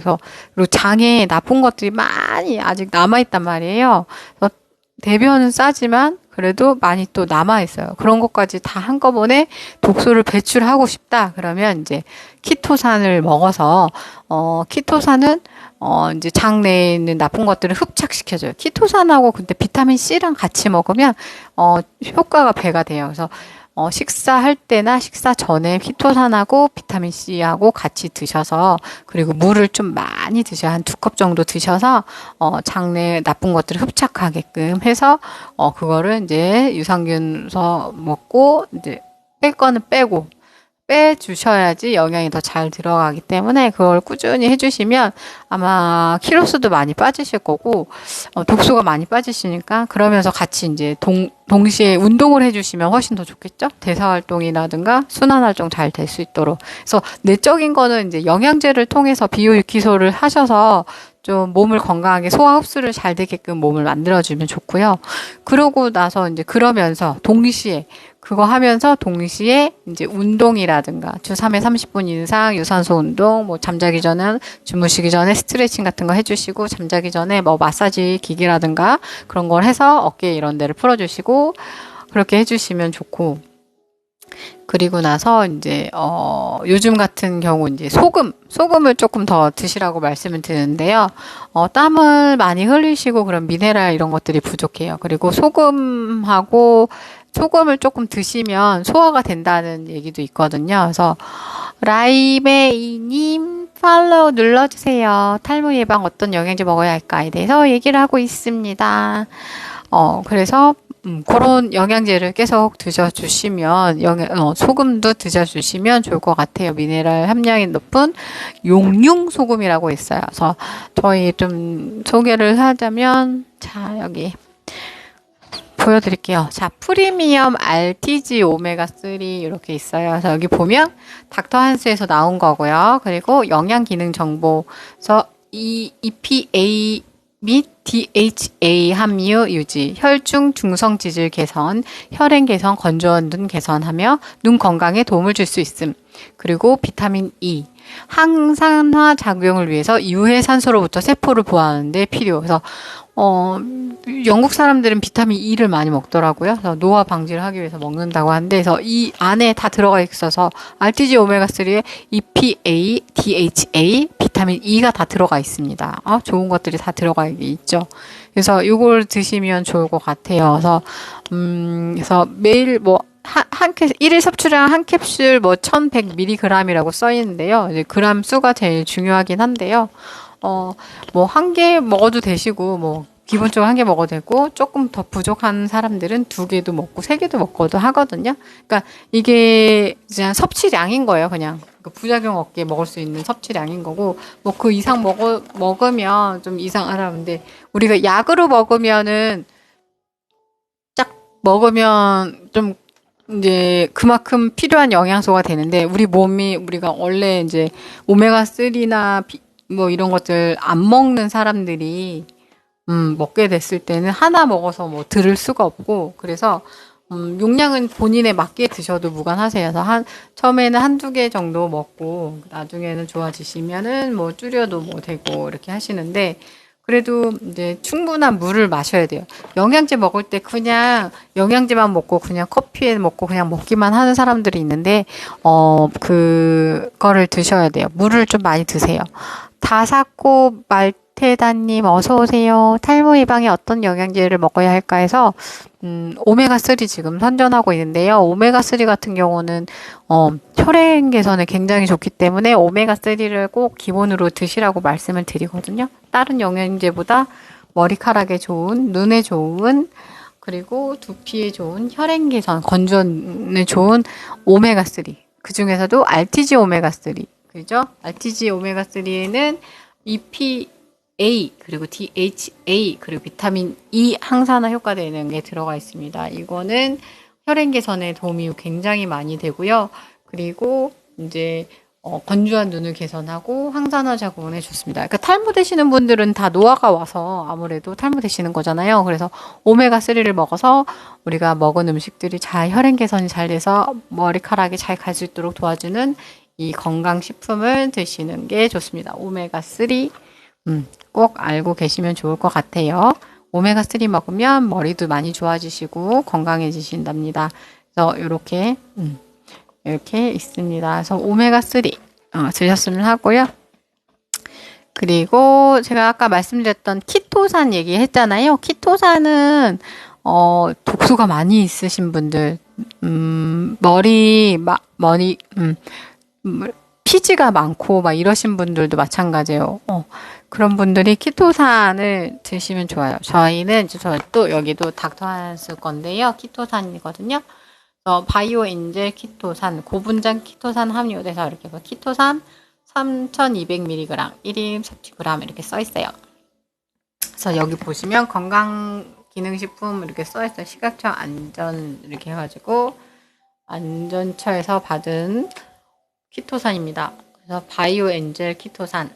그리고 장에 나쁜 것들이 많이 아직 남아있단 말이에요. 그래서 대변은 싸지만 그래도 많이 또 남아있어요. 그런 것까지 다 한꺼번에 독소를 배출하고 싶다. 그러면 이제 키토산을 먹어서, 키토산은 이제 장 내에 있는 나쁜 것들을 흡착시켜줘요. 키토산하고 근데 비타민 C랑 같이 먹으면, 효과가 배가 돼요. 그래서, 식사할 때나 식사 전에 키토산하고 비타민 C하고 같이 드셔서, 그리고 물을 좀 많이 드셔야 한 2컵 정도 드셔서, 장내 나쁜 것들을 흡착하게끔 해서, 그거를 이제 유산균서 먹고, 이제 뺄 거는 빼고, 빼주셔야지 영양이 더 잘 들어가기 때문에 그걸 꾸준히 해주시면 아마 키로수도 많이 빠지실 거고 독소가 많이 빠지시니까 그러면서 같이 이제 동시에 운동을 해주시면 훨씬 더 좋겠죠? 대사활동이라든가 순환활동 잘 될 수 있도록. 그래서 내적인 거는 이제 영양제를 통해서 비효유기소를 하셔서 좀 몸을 건강하게 소화 흡수를 잘 되게끔 몸을 만들어주면 좋고요. 그러고 나서 이제 그러면서 동시에 그거 하면서 동시에 이제 운동이라든가 주 3회 30분 이상 유산소 운동, 뭐 잠자기 전에 주무시기 전에 스트레칭 같은 거 해주시고 잠자기 전에 뭐 마사지 기기라든가 그런 걸 해서 어깨 이런 데를 풀어주시고 그렇게 해주시면 좋고 그리고 나서 이제 요즘 같은 경우 이제 소금을 조금 더 드시라고 말씀을 드리는데요. 땀을 많이 흘리시고 그런 미네랄 이런 것들이 부족해요. 그리고 소금을 조금 드시면 소화가 된다는 얘기도 있거든요. 그래서 라이베이님 팔로우 눌러주세요. 탈모 예방 어떤 영양제 먹어야 할까에 대해서 얘기를 하고 있습니다. 그래서 그런 영양제를 계속 드셔주시면 소금도 드셔주시면 좋을 것 같아요. 미네랄 함량이 높은 용융 소금이라고 있어요. 그래서 저희 좀 소개를 하자면 자 여기 보여드릴게요. 자, 프리미엄 RTG 오메가3 이렇게 있어요. 그래서 여기 보면 닥터 한스에서 나온 거고요. 그리고 영양 기능 정보에서 EPA 및 DHA 함유 유지, 혈중 중성 지질 개선, 혈행 개선, 건조한 눈 개선하며 눈 건강에 도움을 줄 수 있음. 그리고 비타민 E, 항산화 작용을 위해서 유해 산소로부터 세포를 보호하는 데 필요. 그래서 영국 사람들은 비타민 E를 많이 먹더라고요. 그래서 노화 방지를 하기 위해서 먹는다고 하는데, 그래서 이 안에 다 들어가 있어서 RTG 오메가3에 EPA, DHA, 비타민 E가 다 들어가 있습니다. 좋은 것들이 다 들어가 있죠. 그래서 이걸 드시면 좋을 것 같아요. 그래서 매일 일일 섭취량 한 캡슐 1100mg이라고 써 있는데요. 이제 그람 수가 제일 중요하긴 한데요. 한 개 먹어도 되시고, 기본적으로 한 개 먹어도 되고, 조금 더 부족한 사람들은 2개도 먹고, 3개도 먹고도 하거든요. 그러니까 이게 그냥 섭취량인 거예요, 그냥. 부작용 없게 먹을 수 있는 섭취량인 거고, 그 이상 먹으면 좀 이상하다는데, 우리가 약으로 먹으면은, 좀 이제 그만큼 필요한 영양소가 되는데, 우리가 원래 이제 오메가3나 이런 것들 안 먹는 사람들이 먹게 됐을 때는 하나 먹어서 들을 수가 없고 그래서 용량은 본인에 맞게 드셔도 무관하세요. 그래서 처음에는 1-2개 정도 먹고 나중에는 좋아지시면은 줄여도 되고 이렇게 하시는데 그래도 이제 충분한 물을 마셔야 돼요. 영양제 먹을 때 그냥 영양제만 먹고 그냥 커피에 먹고 그냥 먹기만 하는 사람들이 있는데 그거를 드셔야 돼요. 물을 좀 많이 드세요. 다사코 말테다님 어서 오세요. 탈모 예방에 어떤 영양제를 먹어야 할까 해서 오메가3 지금 선전하고 있는데요. 오메가3 같은 경우는 혈행 개선에 굉장히 좋기 때문에 오메가3를 꼭 기본으로 드시라고 말씀을 드리거든요. 다른 영양제보다 머리카락에 좋은, 눈에 좋은, 그리고 두피에 좋은, 혈행 개선, 건조에 좋은 오메가3. 그 중에서도 RTG 오메가3. 그죠? RTG 오메가3에는 EPA, 그리고 DHA, 그리고 비타민 E 항산화 효과 되는 게 들어가 있습니다. 이거는 혈행 개선에 도움이 굉장히 많이 되고요. 그리고 이제 건조한 눈을 개선하고 항산화 작용을 해줬습니다. 그러니까 탈모 되시는 분들은 다 노화가 와서 아무래도 탈모 되시는 거잖아요. 그래서 오메가3를 먹어서 우리가 먹은 음식들이 잘 혈행 개선이 잘 돼서 머리카락이 잘 갈 수 있도록 도와주는 이 건강식품을 드시는 게 좋습니다. 오메가3 꼭 알고 계시면 좋을 것 같아요. 오메가3 먹으면 머리도 많이 좋아지시고 건강해지신답니다. 그래서 이렇게 있습니다. 그래서 오메가3 드셨으면 하고요. 그리고 제가 아까 말씀드렸던 키토산 얘기했잖아요. 키토산은 독소가 많이 있으신 분들, 피지가 많고 이러신 분들도 마찬가지예요. 그런 분들이 키토산을 드시면 좋아요. 저희는 또 여기도 닥터 한스 건데요. 키토산이거든요. 바이오 엔젤 키토산, 고분자 키토산 함유돼서 이렇게 키토산 3200mg, 1인 섭취그램 이렇게 써 있어요. 그래서 여기 보시면 건강기능식품 이렇게 써 있어요. 식약처 안전 이렇게 해가지고 안전처에서 받은 키토산입니다. 그래서 바이오 엔젤 키토산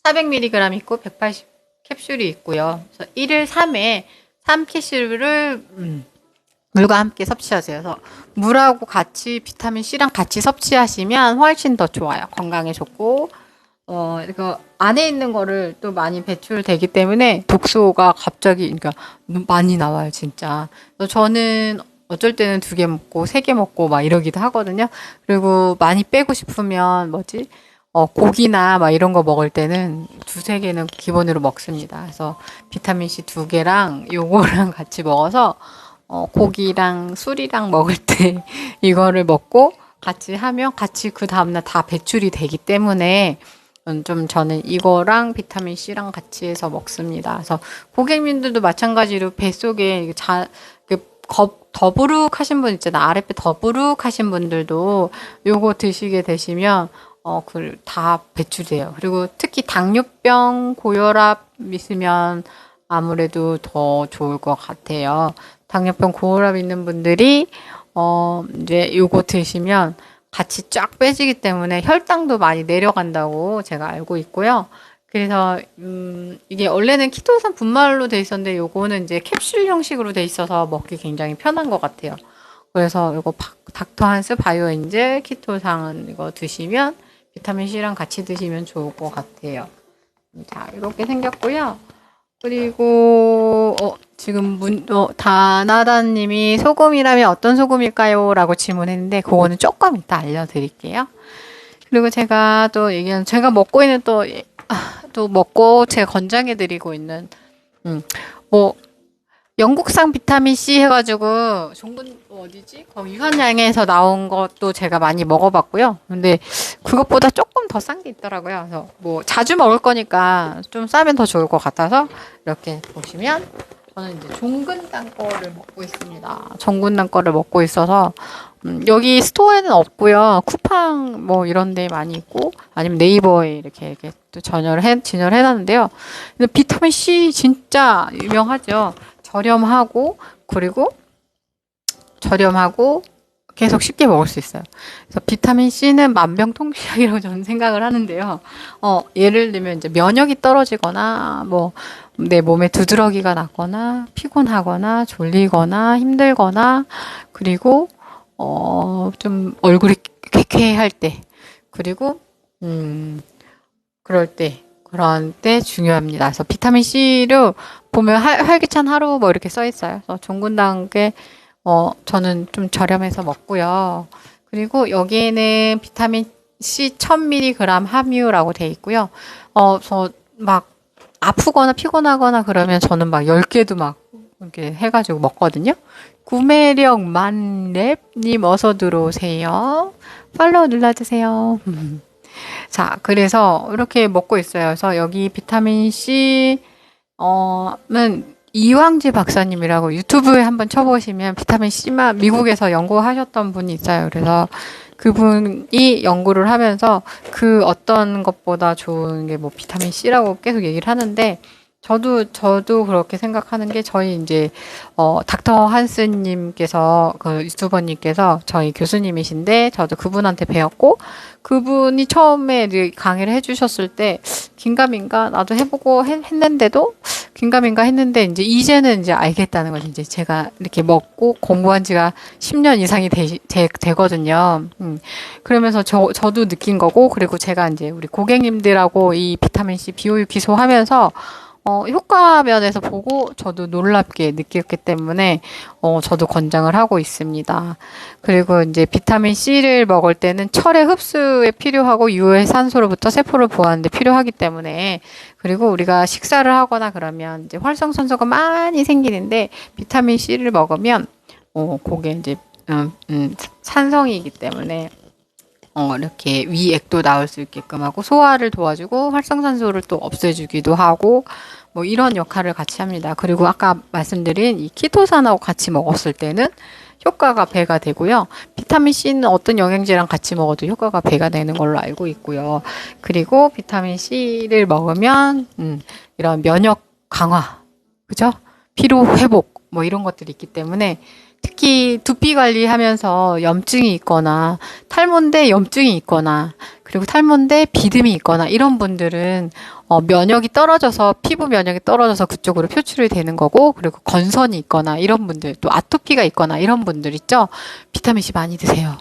400mg 있고 180 캡슐이 있고요. 그래서 1일 3회 3캡슐을 물과 함께 섭취하세요. 그래서 물하고 같이 비타민 C랑 같이 섭취하시면 훨씬 더 좋아요. 건강에 좋고 이거 안에 있는 거를 또 많이 배출되기 때문에 독소가 갑자기 그러니까 많이 나와요, 진짜. 그래서 저는 어쩔 때는 2개 먹고 3개 먹고 막 이러기도 하거든요. 그리고 많이 빼고 싶으면 고기나 막 이런 거 먹을 때는 2-3개는 기본으로 먹습니다. 그래서 비타민 C 2개랑 요거랑 같이 먹어서 고기랑 술이랑 먹을 때 이거를 먹고 같이 하면 같이 그 다음날 다 배출이 되기 때문에 좀 저는 이거랑 비타민 C랑 같이 해서 먹습니다. 그래서 고객님들도 마찬가지로 뱃속에 더부룩하신 분 있잖아요. 아랫배 더부룩하신 분들도 요거 드시게 되시면 다 배출돼요. 그리고 특히 당뇨병, 고혈압 있으면 아무래도 더 좋을 것 같아요. 당뇨병, 고혈압 있는 분들이 이제 요거 드시면 같이 쫙 빼지기 때문에 혈당도 많이 내려간다고 제가 알고 있고요. 그래서 이게 원래는 키토산 분말로 돼 있었는데 요거는 이제 캡슐 형식으로 돼 있어서 먹기 굉장히 편한 것 같아요. 그래서 요거 닥터한스 바이오엔젤 키토산 이거 드시면 비타민 C랑 같이 드시면 좋을 것 같아요. 자, 이렇게 생겼고요. 그리고 지금 다나다님이 소금이라면 어떤 소금일까요? 라고 질문했는데 그거는 조금 이따 알려드릴게요. 그리고 제가 또 얘기한 제가 먹고 있는 또 먹고 제가 권장해드리고 있는 영국산 비타민 C 해가지고 거기 유한양에서 나온 것도 제가 많이 먹어봤고요. 근데 그것보다 조금 더 싼 게 있더라고요. 그래서 자주 먹을 거니까 좀 싸면 더 좋을 것 같아서 이렇게 보시면 저는 이제 종근당 거를 먹고 있습니다. 종근당 거를 먹고 있어서 여기 스토어에는 없고요. 쿠팡 이런 데 많이 있고 아니면 네이버에 이렇게 또 진열을 해놨는데요. 근데 비타민 C 진짜 유명하죠. 저렴하고 계속 쉽게 먹을 수 있어요. 그래서 비타민 C는 만병통치약이라고 저는 생각을 하는데요. 예를 들면 이제 면역이 떨어지거나 내 몸에 두드러기가 났거나 피곤하거나 졸리거나 힘들거나 그리고 좀 얼굴이 쾌쾌할 때 그리고 그런 때 중요합니다. 그래서 비타민 C를 보면 활기찬 하루 이렇게 써 있어요. 그래서 종근당께 저는 좀 저렴해서 먹고요. 그리고 여기에는 비타민 C 1000mg 함유라고 돼 있고요. 저 아프거나 피곤하거나 그러면 저는 10개도 이렇게 해가지고 먹거든요. 구매력 만렙님 어서 들어오세요. 팔로우 눌러주세요. 자, 그래서 이렇게 먹고 있어요. 그래서 여기 비타민 C, 는 이왕지 박사님이라고 유튜브에 한번 쳐보시면 비타민 C만 미국에서 연구하셨던 분이 있어요. 그래서 그분이 연구를 하면서 그 어떤 것보다 좋은 게 비타민 C라고 계속 얘기를 하는데 저도 그렇게 생각하는 게 저희 이제 닥터 한스님께서 그 유튜버님께서 저희 교수님이신데 저도 그분한테 배웠고 그분이 처음에 강의를 해주셨을 때 긴가민가 나도 해보고 했는데도 긴가민가 했는데 이제는 알겠다는 거지. 이제 제가 이렇게 먹고 공부한 지가 10년 이상이 되거든요. 그러면서 저도 느낀 거고 그리고 제가 이제 우리 고객님들하고 이 비타민 C 비호유기소 하면서 효과 면에서 보고 저도 놀랍게 느꼈기 때문에 저도 권장을 하고 있습니다. 그리고 이제 비타민 C를 먹을 때는 철의 흡수에 필요하고 유해산소로부터 세포를 보호하는 데 필요하기 때문에 그리고 우리가 식사를 하거나 그러면 이제 활성산소가 많이 생기는데 비타민 C를 먹으면 그게 이제 산성이기 때문에 이렇게 위액도 나올 수 있게끔 하고 소화를 도와주고 활성산소를 또 없애주기도 하고 이런 역할을 같이 합니다. 그리고 아까 말씀드린 이 키토산하고 같이 먹었을 때는 효과가 배가 되고요. 비타민 C는 어떤 영양제랑 같이 먹어도 효과가 배가 되는 걸로 알고 있고요. 그리고 비타민 C를 먹으면 이런 면역 강화, 그죠? 피로 회복 뭐 이런 것들이 있기 때문에 특히 두피 관리하면서 염증이 있거나 탈모인데 염증이 있거나 그리고 탈모인데 비듬이 있거나 이런 분들은 면역이 떨어져서 피부 면역이 떨어져서 그쪽으로 표출이 되는 거고 그리고 건선이 있거나 이런 분들 또 아토피가 있거나 이런 분들 있죠. 비타민 C 많이 드세요.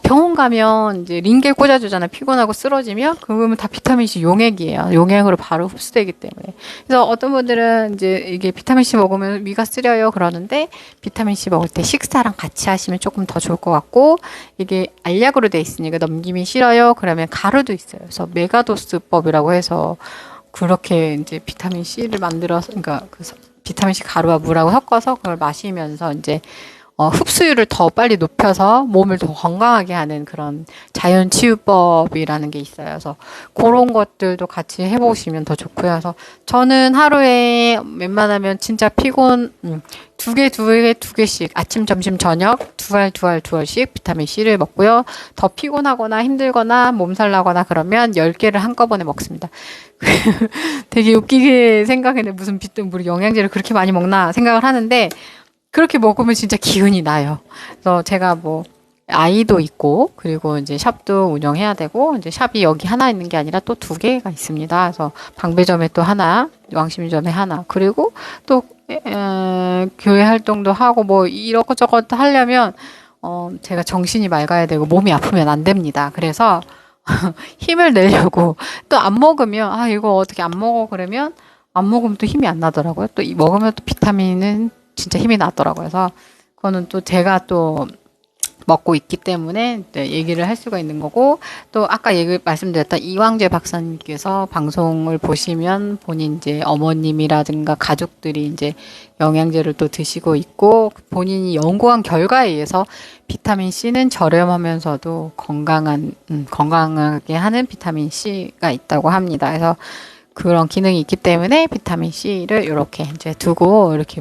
병원 가면 이제 링겔 꽂아주잖아요. 피곤하고 쓰러지면 그러면 다 비타민C 용액이에요. 용액으로 바로 흡수되기 때문에. 그래서 어떤 분들은 이제 이게 비타민C 먹으면 위가 쓰려요 그러는데 비타민C 먹을 때 식사랑 같이 하시면 조금 더 좋을 것 같고 이게 알약으로 돼 있으니까 넘김이 싫어요. 그러면 가루도 있어요. 그래서 메가도스법이라고 해서 그렇게 이제 비타민C를 만들어서 그러니까 그 비타민C 가루와 물하고 섞어서 그걸 마시면서 이제 흡수율을 더 빨리 높여서 몸을 더 건강하게 하는 그런 자연 치유법이라는 게 있어요. 그래서 그런 것들도 같이 해보시면 더 좋고요. 그래서 저는 하루에 웬만하면 진짜 피곤, 두 개씩 아침, 점심, 저녁 두 알씩 비타민 C를 먹고요. 더 피곤하거나 힘들거나 몸살 나거나 그러면 10개를 한꺼번에 먹습니다. 되게 웃기게 생각했는데 무슨 우리 영양제를 그렇게 많이 먹나 생각을 하는데 그렇게 먹으면 진짜 기운이 나요. 그래서 제가 뭐 아이도 있고 그리고 이제 샵도 운영해야 되고 이제 샵이 여기 하나 있는 게 아니라 또 2개가 있습니다. 그래서 방배점에 또 하나, 왕십리점에 하나 그리고 또 교회 활동도 하고 뭐 이것저것 하려면 제가 정신이 맑아야 되고 몸이 아프면 안 됩니다. 그래서 힘을 내려고 또 안 먹으면 이거 어떻게 안 먹어 그러면 안 먹으면 또 힘이 안 나더라고요. 또 먹으면 또 비타민은 진짜 힘이 나더라고요. 그래서 그거는 또 제가 또 먹고 있기 때문에 얘기를 할 수가 있는 거고 또 아까 말씀드렸던 이광재 박사님께서 방송을 보시면 본인 이제 어머님이라든가 가족들이 이제 영양제를 또 드시고 있고 본인이 연구한 결과에 의해서 비타민 C는 저렴하면서도 건강하게 하는 비타민 C가 있다고 합니다. 그래서 그런 기능이 있기 때문에 비타민 C를 이렇게 이제 두고 이렇게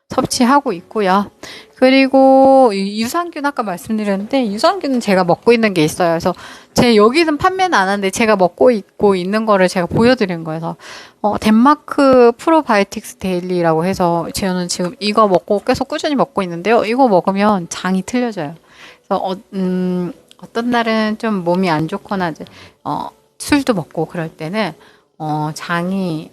섭취하고 있고요. 그리고 유산균 아까 말씀드렸는데 유산균은 제가 먹고 있는 게 있어요. 그래서 여기는 판매는 안 하는데 제가 먹고 있는 거를 제가 보여드린 거여서 덴마크 프로바이오틱스 데일리라고 해서 저는 지금 이거 먹고 계속 꾸준히 먹고 있는데요. 이거 먹으면 장이 틀려져요. 그래서 어떤 날은 좀 몸이 안 좋거나 술도 먹고 그럴 때는 장이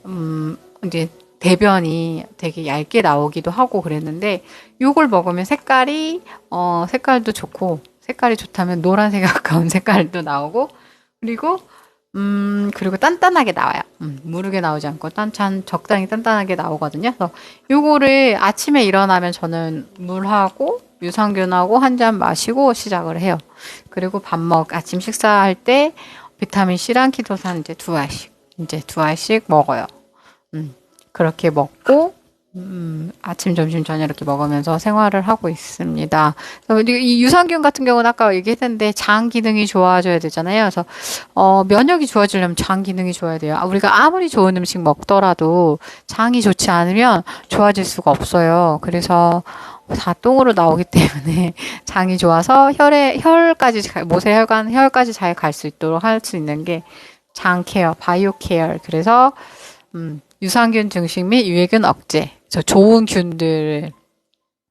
이제 대변이 되게 얇게 나오기도 하고 그랬는데 요걸 먹으면 색깔도 좋고 색깔이 좋다면 노란색에 가까운 색깔도 나오고 그리고 단단하게 나와요. 무르게 나오지 않고 적당히 단단하게 나오거든요. 그래서 요거를 아침에 일어나면 저는 물하고 유산균하고 한 잔 마시고 시작을 해요. 그리고 아침 식사할 때 비타민 C랑 키토산 이제 2알씩 먹어요. 그렇게 먹고 아침, 점심, 저녁 이렇게 먹으면서 생활을 하고 있습니다. 그래서 이 유산균 같은 경우는 아까 얘기했는데 장 기능이 좋아져야 되잖아요. 그래서 면역이 좋아지려면 장 기능이 좋아야 돼요. 우리가 아무리 좋은 음식 먹더라도 장이 좋지 않으면 좋아질 수가 없어요. 그래서 다 똥으로 나오기 때문에 장이 좋아서 혈까지 잘 갈 수 있도록 할 수 있는 게 장 케어, 바이오 케어. 그래서 유산균 증식 및 유해균 억제, 좋은 균들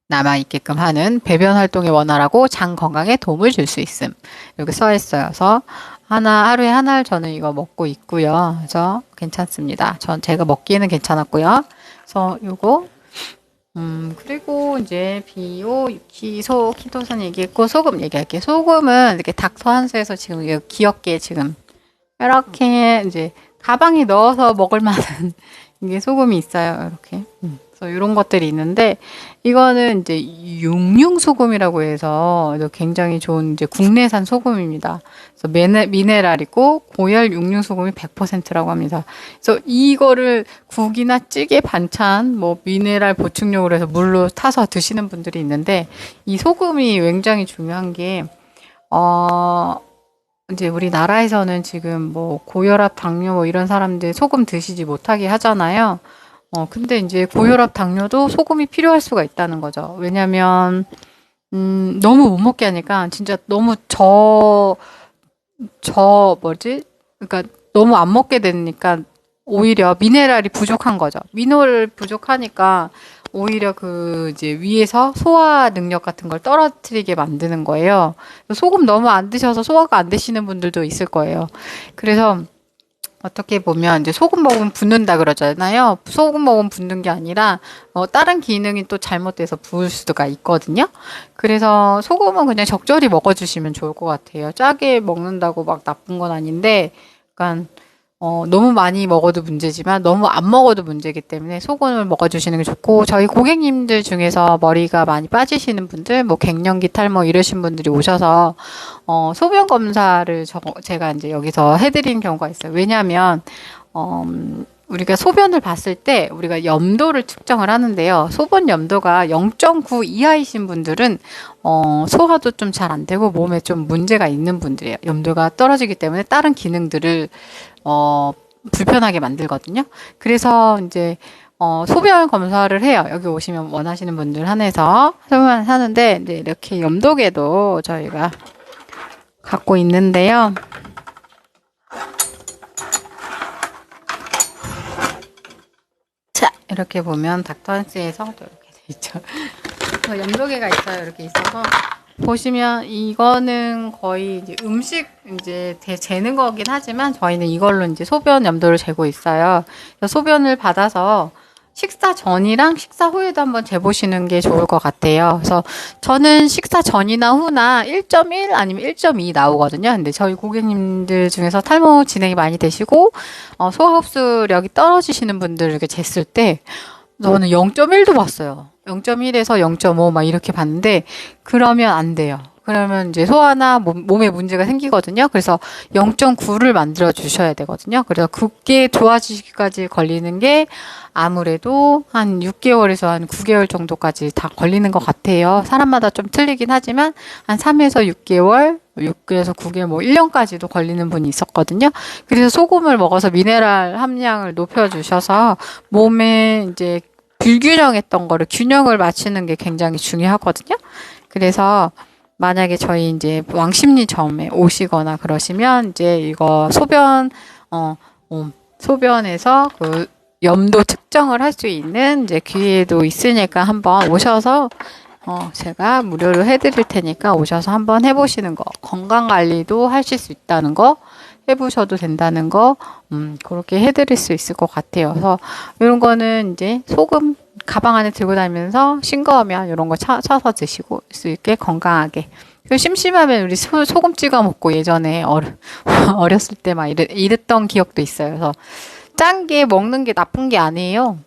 남아있게끔 하는 배변 활동에 원활하고 장 건강에 도움을 줄 수 있음. 이렇게 써 있어요. 그래서 하루에 하나를 저는 이거 먹고 있고요. 그래서 괜찮습니다. 제가 먹기에는 괜찮았고요. 그래서 요거 그리고 이제 비오, 키토산 얘기했고 소금 얘기할게요. 소금은 이렇게 닥터 한스에서 지금 귀엽게 지금 이렇게 이제 가방에 넣어서 먹을 만한 이게 소금이 있어요. 이렇게. 그래서 이런 것들이 있는데 이거는 이제 육융소금이라고 해서 굉장히 좋은 이제 국내산 소금입니다. 그래서 미네랄이고 고열 육융소금이 100%라고 합니다. 그래서 이거를 국이나 찌개 반찬 뭐 미네랄 보충용으로 해서 물로 타서 드시는 분들이 있는데 이 소금이 굉장히 중요한 게 이제 우리나라에서는 지금 뭐 고혈압, 당뇨 뭐 이런 사람들 소금 드시지 못하게 하잖아요. 근데 이제 고혈압, 당뇨도 소금이 필요할 수가 있다는 거죠. 왜냐면, 너무 못 먹게 하니까 진짜 너무 뭐지? 그러니까 너무 안 먹게 되니까 오히려 미네랄이 부족한 거죠. 미네랄 부족하니까 오히려 그 이제 위에서 소화 능력 같은 걸 떨어뜨리게 만드는 거예요. 소금 너무 안 드셔서 소화가 안 되시는 분들도 있을 거예요. 그래서 어떻게 보면 이제 소금 먹으면 붓는다 그러잖아요. 소금 먹으면 붓는 게 아니라 다른 기능이 또 잘못돼서 부을 수가 있거든요. 그래서 소금은 그냥 적절히 먹어주시면 좋을 것 같아요. 짜게 먹는다고 막 나쁜 건 아닌데, 약간 너무 많이 먹어도 문제지만 너무 안 먹어도 문제이기 때문에 소금을 먹어주시는 게 좋고, 저희 고객님들 중에서 머리가 많이 빠지시는 분들, 뭐 갱년기 탈모 이러신 분들이 오셔서 소변 검사를 제가 이제 여기서 해드린 경우가 있어요. 왜냐하면 우리가 소변을 봤을 때 우리가 염도를 측정을 하는데요. 소변 염도가 0.9 이하이신 분들은 소화도 좀 잘 안 되고 몸에 좀 문제가 있는 분들이에요. 염도가 떨어지기 때문에 다른 기능들을 불편하게 만들거든요. 그래서 이제 소변 검사를 해요. 여기 오시면 원하시는 분들 한해서 하는데 이제 이렇게 염도계도 저희가 갖고 있는데요. 자, 이렇게 보면 닥터한스에서 또 이렇게 돼 있죠. 염도계가 있어요. 이렇게 있어서 보시면 이거는 거의 이제 음식 이제 재는 거긴 하지만 저희는 이걸로 이제 소변 염도를 재고 있어요. 그래서 소변을 받아서 식사 전이랑 식사 후에도 한번 재보시는 게 좋을 것 같아요. 그래서 저는 식사 전이나 후나 1.1 아니면 1.2 나오거든요. 근데 저희 고객님들 중에서 탈모 진행이 많이 되시고 소화 흡수력이 떨어지시는 분들 이렇게 쟀을 때 저는 0.1도 봤어요. 0.1에서 0.5 막 이렇게 봤는데 그러면 안 돼요. 그러면 이제 소화나 몸에 문제가 생기거든요. 그래서 0.9를 만들어 주셔야 되거든요. 그래서 그게 좋아지기까지 걸리는 게 아무래도 한 6개월에서 한 9개월 정도까지 다 걸리는 것 같아요. 사람마다 좀 틀리긴 하지만 한 3에서 6개월, 6에서 9개월, 뭐 1년까지도 걸리는 분이 있었거든요. 그래서 소금을 먹어서 미네랄 함량을 높여주셔서 몸에 이제 불균형했던 거를 균형을 맞추는 게 굉장히 중요하거든요. 그래서 만약에 저희 이제 왕십리점에 오시거나 그러시면 이제 이거 소변에서 그 염도 측정을 할 수 있는 이제 기회도 있으니까 한번 오셔서 제가 무료로 해드릴 테니까 오셔서 한번 해보시는 거, 건강 관리도 하실 수 있다는 거, 해보셔도 된다는 거, 그렇게 해드릴 수 있을 것 같아요. 그래서 이런 거는 이제 소금 가방 안에 들고 다니면서 싱거우면 이런 거 쳐서 드시고 수 있게 건강하게. 심심하면 우리 소금 찍어 먹고 예전에 어렸을 때 막 이랬던 기억도 있어요. 그래서 짠 게 먹는 게 나쁜 게 아니에요.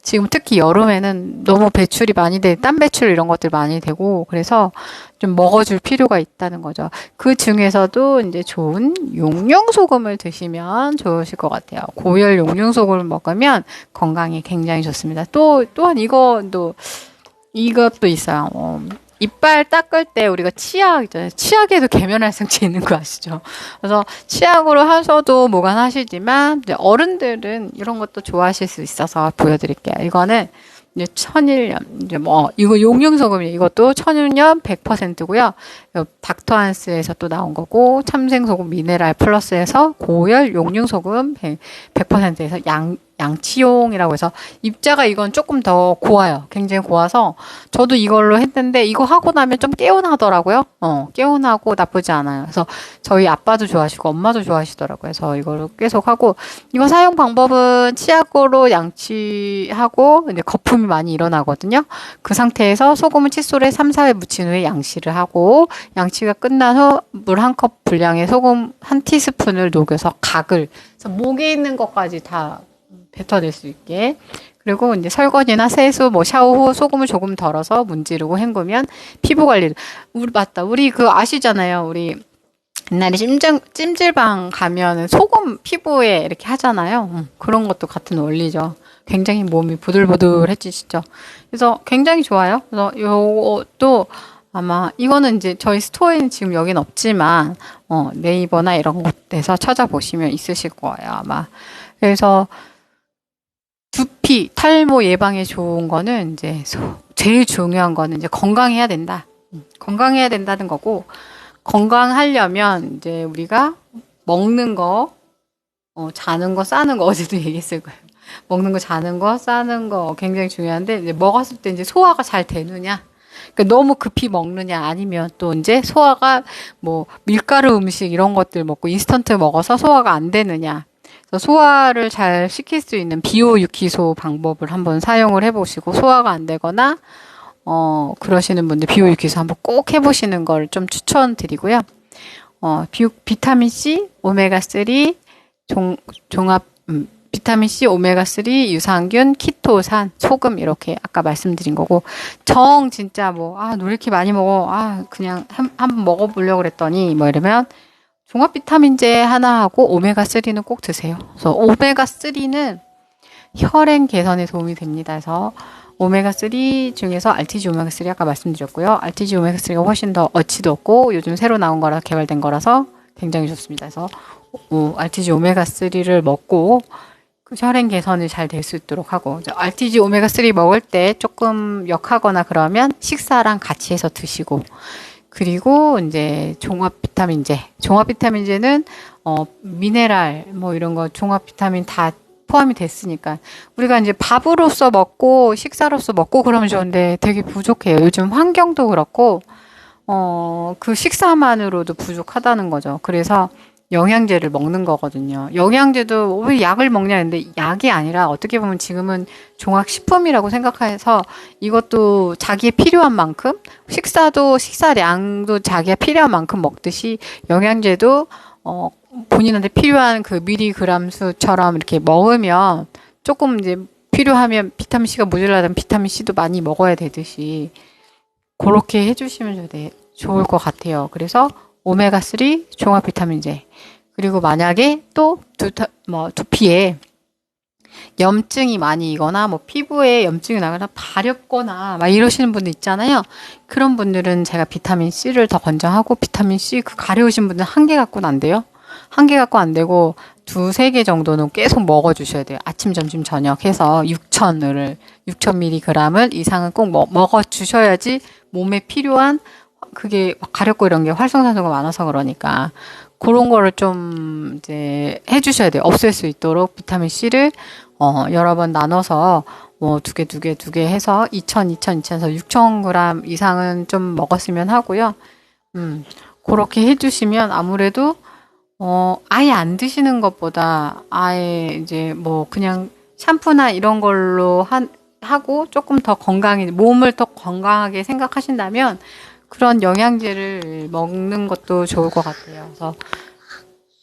지금 특히 여름에는 너무 배출이 많이 땀 배출 이런 것들 많이 되고 그래서 좀 먹어줄 필요가 있다는 거죠. 그 중에서도 이제 좋은 용융소금을 드시면 좋으실 것 같아요. 고열 용융소금을 먹으면 건강에 굉장히 좋습니다. 또한 이것도 있어요. 이빨 닦을 때 우리가 치약 있잖아요. 치약에도 계면활성제 있는 거 아시죠? 그래서 치약으로 하셔도 무관하시지만 이제 어른들은 이런 것도 좋아하실 수 있어서 보여드릴게요. 이거는 이제 천일염 이제 이거 용융소금이 이것도 천일염 100%고요. 닥터한스에서 또 나온 거고 참생소금 미네랄 플러스에서 고열 용융소금 100%에서 양치용이라고 해서 입자가 이건 조금 더 고와요. 굉장히 고와서 저도 이걸로 했는데 이거 하고 나면 좀 개운하더라고요. 개운하고 나쁘지 않아요. 그래서 저희 아빠도 좋아하시고 엄마도 좋아하시더라고요. 그래서 이걸로 계속 하고 이거 사용 방법은 치약으로 양치하고 이제 거품이 많이 일어나거든요. 그 상태에서 소금을 칫솔에 3, 4회 묻힌 후에 양치를 하고 양치가 끝난 후 물 한 컵 분량의 소금 한 티스푼을 녹여서 그래서 목에 있는 것까지 다 뱉어낼 수 있게. 그리고 이제 설거지나 세수, 샤워 후 소금을 조금 덜어서 문지르고 헹구면 피부 관리. 우리 그거 아시잖아요. 우리 옛날에 찜질방 가면은 소금 피부에 이렇게 하잖아요. 그런 것도 같은 원리죠. 굉장히 몸이 부들부들해지시죠. 그래서 굉장히 좋아요. 그래서 요것도 아마 이거는 이제 저희 스토어에는 지금 여긴 없지만 네이버나 이런 곳에서 찾아보시면 있으실 거예요. 아마. 그래서 두피, 탈모 예방에 좋은 거는 이제 제일 중요한 거는 이제 건강해야 된다. 건강해야 된다는 거고, 건강하려면 이제 우리가 먹는 거, 자는 거, 싸는 거 어제도 얘기했을 거예요. 먹는 거, 자는 거, 싸는 거 굉장히 중요한데 이제 먹었을 때 이제 소화가 잘 되느냐? 그러니까 너무 급히 먹느냐 아니면 또 이제 소화가 뭐 밀가루 음식 이런 것들 먹고 인스턴트 먹어서 소화가 안 되느냐? 그래서 소화를 잘 시킬 수 있는 비오유키소 방법을 한번 사용을 해보시고 소화가 안 되거나 그러시는 분들 비오유키소 한번 꼭 해보시는 걸 좀 추천드리고요. 비타민 C, 오메가3, 종합 비타민 C, 오메가3, 유산균, 키토산, 소금 이렇게 아까 말씀드린 거고 진짜 너 왜 이렇게 많이 먹어? 그냥 한번 먹어보려고 그랬더니 뭐 이러면 종합 비타민제 하나 하고 오메가3는 꼭 드세요. 그래서 오메가3는 혈행 개선에 도움이 됩니다. 그래서 오메가3 중에서 RTG 오메가3 아까 말씀드렸고요. RTG 오메가3가 훨씬 더 어치도 없고 요즘 새로 나온 거라 개발된 거라서 굉장히 좋습니다. 그래서 RTG 오메가3를 먹고 그 혈행 개선이 잘 될 수 있도록 하고 RTG 오메가3 먹을 때 조금 역하거나 그러면 식사랑 같이 해서 드시고 그리고 이제 종합 비타민제는 미네랄 뭐 이런 거 종합 비타민 다 포함이 됐으니까 우리가 이제 밥으로서 먹고 식사로서 먹고 그러면 좋은데 되게 부족해요. 요즘 환경도 그렇고 그 식사만으로도 부족하다는 거죠. 그래서 영양제를 먹는 거거든요. 영양제도 왜 약을 먹냐 했는데 약이 아니라 어떻게 보면 지금은 종합식품이라고 생각해서 이것도 자기의 필요한 만큼 식사량도 자기가 필요한 만큼 먹듯이 영양제도 본인한테 필요한 그 미리그램 수처럼 이렇게 먹으면 조금 이제 필요하면 비타민 C가 모자라면 비타민 C도 많이 먹어야 되듯이 그렇게 해주시면 좋을 것 같아요. 그래서 오메가3 종합 비타민제 그리고 만약에 또 두피에 염증이 많이 이거나 뭐 피부에 염증이 나거나 가렵거나 막 이러시는 분들 있잖아요. 그런 분들은 제가 비타민 C를 더 권장하고 비타민 C 그 가려우신 분들은 한 개 갖고는 안 돼요. 한 개 갖고 안 되고 2-3개 정도는 계속 먹어주셔야 돼요. 아침, 점심, 저녁 해서 6,000mg을 이상은 꼭 먹어주셔야지 몸에 필요한 그게 가렵고 이런 게 활성산소가 많아서 그러니까 그런 거를 좀 이제 해주셔야 돼요. 없앨 수 있도록 비타민 C를 여러 번 나눠서 뭐 두 개 해서 2,000에서 6,000g 이상은 좀 먹었으면 하고요. 그렇게 해주시면 아무래도 아예 안 드시는 것보다 아예 이제 뭐 그냥 샴푸나 이런 걸로 하고 조금 더 몸을 더 건강하게 생각하신다면 그런 영양제를 먹는 것도 좋을 것 같아요. 그래서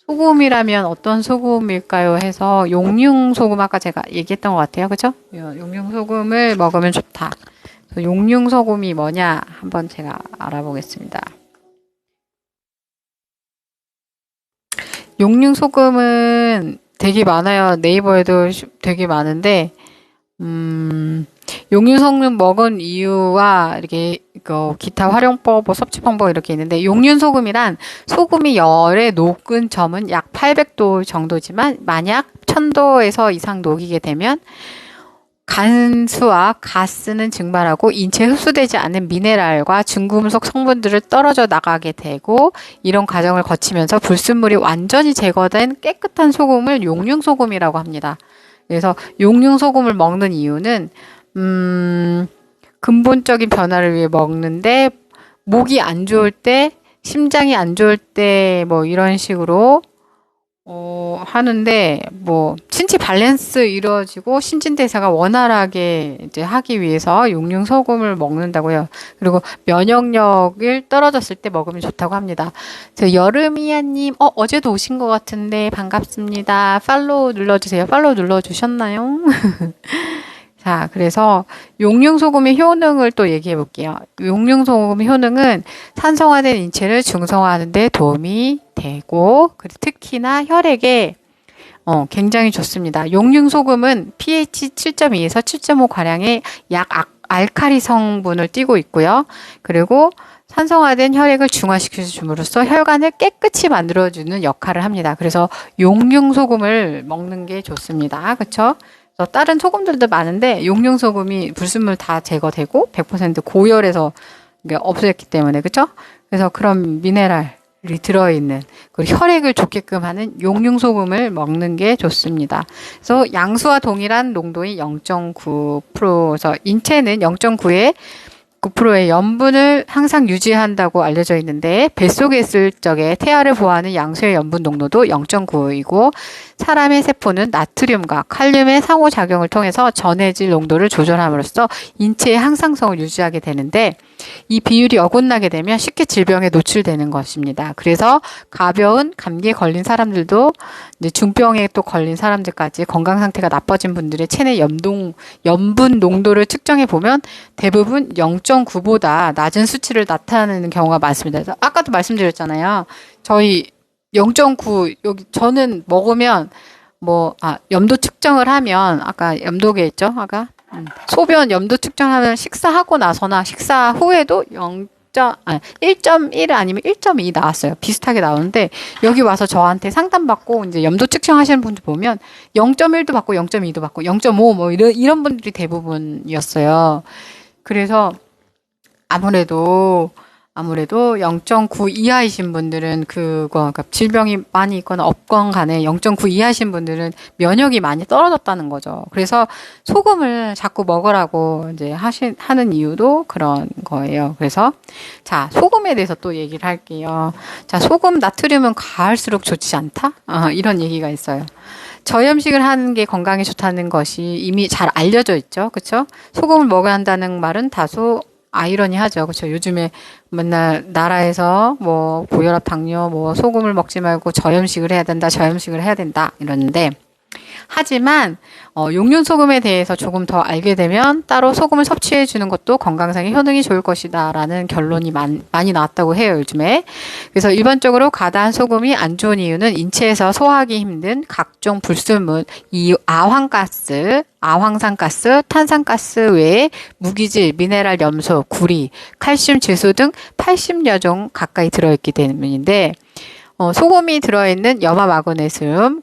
소금이라면 어떤 소금일까요? 해서 용융소금 아까 제가 얘기했던 것 같아요. 그죠? 용융소금을 먹으면 좋다. 그래서 용융소금이 뭐냐 한번 제가 알아보겠습니다. 용융소금은 되게 많아요. 네이버에도 되게 많은데 용융소금 먹은 이유와 이렇게 기타 활용법, 섭취 방법 이렇게 있는데 용융소금이란 소금이 열에 녹은 점은 약 800도 정도지만 만약 1000도에서 이상 녹이게 되면 간수와 가스는 증발하고 인체에 흡수되지 않는 미네랄과 중금속 성분들을 떨어져 나가게 되고 이런 과정을 거치면서 불순물이 완전히 제거된 깨끗한 소금을 용융소금이라고 합니다. 그래서 용융소금을 먹는 이유는 근본적인 변화를 위해 먹는데 목이 안 좋을 때, 심장이 안 좋을 때 뭐 이런 식으로 하는데 뭐 신체 밸런스 이루어지고 신진대사가 원활하게 이제 하기 위해서 용융소금을 먹는다고요. 그리고 면역력을 떨어졌을 때 먹으면 좋다고 합니다. 여름이야님 어제도 오신 것 같은데 반갑습니다. 팔로우 눌러주세요. 팔로우 눌러주셨나요? 자, 그래서 용융소금의 효능을 또 얘기해 볼게요. 용융소금의 효능은 산성화된 인체를 중성화하는 데 도움이 되고 특히나 혈액에 굉장히 좋습니다. 용융소금은 pH 7.2에서 7.5 가량의 약 알칼리 성분을 띠고 있고요. 그리고 산성화된 혈액을 중화시켜 줌으로써 혈관을 깨끗이 만들어주는 역할을 합니다. 그래서 용융소금을 먹는 게 좋습니다. 그렇죠? 그래서 다른 소금들도 많은데 용융 소금이 불순물 다 제거되고 100% 고열에서 이게 없어졌기 때문에 그렇죠? 그래서 그런 미네랄이 들어있는 그리고 혈액을 좋게끔 하는 용융 소금을 먹는 게 좋습니다. 그래서 양수와 동일한 농도인 0.9%에서 인체는 0.9의 9%의 염분을 항상 유지한다고 알려져 있는데 뱃속에 있을 적에 태아를 보호하는 양수의 염분 농도도 0.9이고 사람의 세포는 나트륨과 칼륨의 상호작용을 통해서 전해질 농도를 조절함으로써 인체의 항상성을 유지하게 되는데 이 비율이 어긋나게 되면 쉽게 질병에 노출되는 것입니다. 그래서 가벼운 감기에 걸린 사람들도 이제 중병에 또 걸린 사람들까지 건강 상태가 나빠진 분들의 체내 염분 농도를 측정해 보면 대부분 0.9보다 낮은 수치를 나타내는 경우가 많습니다. 그래서 아까도 말씀드렸잖아요. 저희 0.9 여기 저는 먹으면 염도 측정을 하면 아까 염도계 있죠? 아까 소변 염도 측정하면 식사하고 나서나 식사 후에도 1.1 아니면 1.2 나왔어요. 비슷하게 나오는데 여기 와서 저한테 상담받고 이제 염도 측정하시는 분들 보면 0.1도 받고 0.2도 받고 0.5 뭐 이런 분들이 대부분이었어요. 그래서 아무래도 0.9 이하이신 분들은 그러니까 질병이 많이 있거나 없건 간에 0.9 이하이신 분들은 면역이 많이 떨어졌다는 거죠. 그래서 소금을 자꾸 먹으라고 이제 하는 이유도 그런 거예요. 그래서 자, 소금에 대해서 또 얘기를 할게요. 자, 소금 나트륨은 과할수록 좋지 않다? 이런 얘기가 있어요. 저염식을 하는 게 건강에 좋다는 것이 이미 잘 알려져 있죠. 그렇죠? 소금을 먹어야 한다는 말은 다소 아이러니하죠. 그렇죠? 요즘에 맨날 나라에서 고혈압, 당뇨, 소금을 먹지 말고 저염식을 해야 된다 이러는데 하지만 용륜 소금에 대해서 조금 더 알게 되면 따로 소금을 섭취해 주는 것도 건강상의 효능이 좋을 것이다라는 결론이 많이 나왔다고 해요, 요즘에. 그래서 일반적으로 과다한 소금이 안 좋은 이유는 인체에서 소화하기 힘든 각종 불순물, 이 아황산가스, 탄산가스 외에 무기질, 미네랄 염소, 구리, 칼슘 질소 등 80여 종 가까이 들어있기 때문인데 소금이 들어있는 염화 마그네슘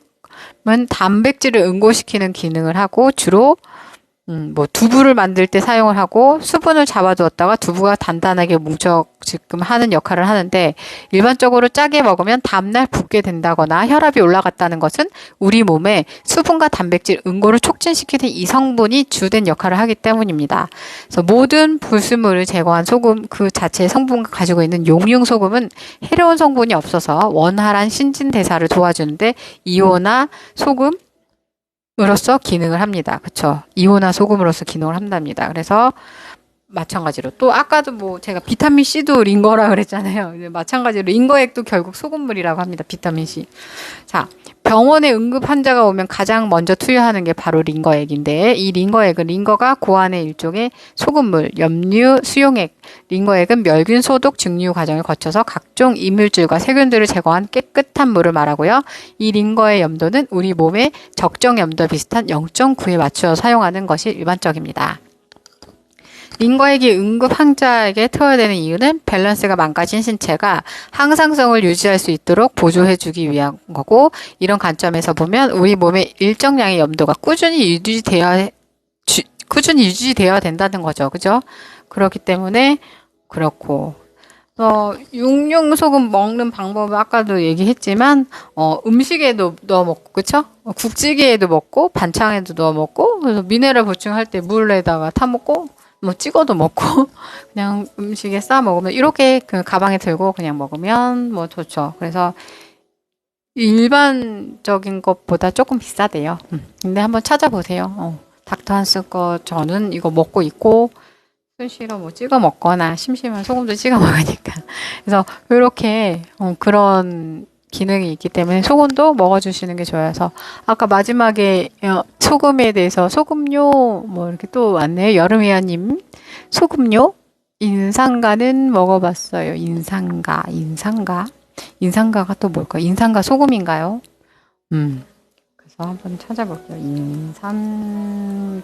은 단백질을 응고시키는 기능을 하고 주로 두부를 만들 때 사용을 하고 수분을 잡아두었다가 두부가 단단하게 뭉쳐지금 하는 역할을 하는데 일반적으로 짜게 먹으면 다음날 붓게 된다거나 혈압이 올라갔다는 것은 우리 몸에 수분과 단백질 응고를 촉진시키는 이 성분이 주된 역할을 하기 때문입니다. 그래서 모든 불순물을 제거한 소금 그 자체의 성분과 가지고 있는 용융 소금은 해로운 성분이 없어서 원활한 신진대사를 도와주는데 이온화 소금 으로서 기능을 합니다. 그쵸? 이온화 소금으로서 기능을 한답니다. 그래서 마찬가지로 또 아까도 제가 비타민 C도 링거라 그랬잖아요. 마찬가지로 링거액도 결국 소금물이라고 합니다. 비타민 C. 자, 병원에 응급 환자가 오면 가장 먼저 투여하는 게 바로 링거액인데 이 링거액은 링거가 고안의 일종의 소금물, 염류, 수용액. 링거액은 멸균, 소독, 증류 과정을 거쳐서 각종 이물질과 세균들을 제거한 깨끗한 물을 말하고요. 이 링거의 염도는 우리 몸의 적정 염도 비슷한 0.9에 맞추어 사용하는 것이 일반적입니다. 링거액이 응급 환자에게 투여되는 이유는 밸런스가 망가진 신체가 항상성을 유지할 수 있도록 보조해주기 위한 거고 이런 관점에서 보면 우리 몸의 일정량의 염도가 꾸준히 유지되어야 된다는 거죠. 그죠? 그렇기 때문에 그렇고 육룡 소금 먹는 방법은 아까도 얘기했지만 음식에도 넣어 먹고 그쵸? 국찌개에도 먹고 반찬에도 넣어 먹고 그래서 미네랄 보충할 때 물에다가 타 먹고 찍어도 먹고 그냥 음식에 싸 먹으면 이렇게 그 가방에 들고 그냥 먹으면 좋죠. 그래서 일반적인 것보다 조금 비싸대요. 근데 한번 찾아보세요. 닥터 한스 거 저는 이거 먹고 있고 수시로 찍어 먹거나 심심하면 소금도 찍어 먹으니까. 그래서 이렇게 그런 기능이 있기 때문에 소금도 먹어주시는 게 좋아서 아까 마지막에 소금에 대해서 소금요 이렇게 또 왔네요. 여름이야님 소금요 인상가는 먹어봤어요. 인상가가 또 뭘까요? 인상가 소금인가요? 그래서 한번 찾아볼게요. 인상가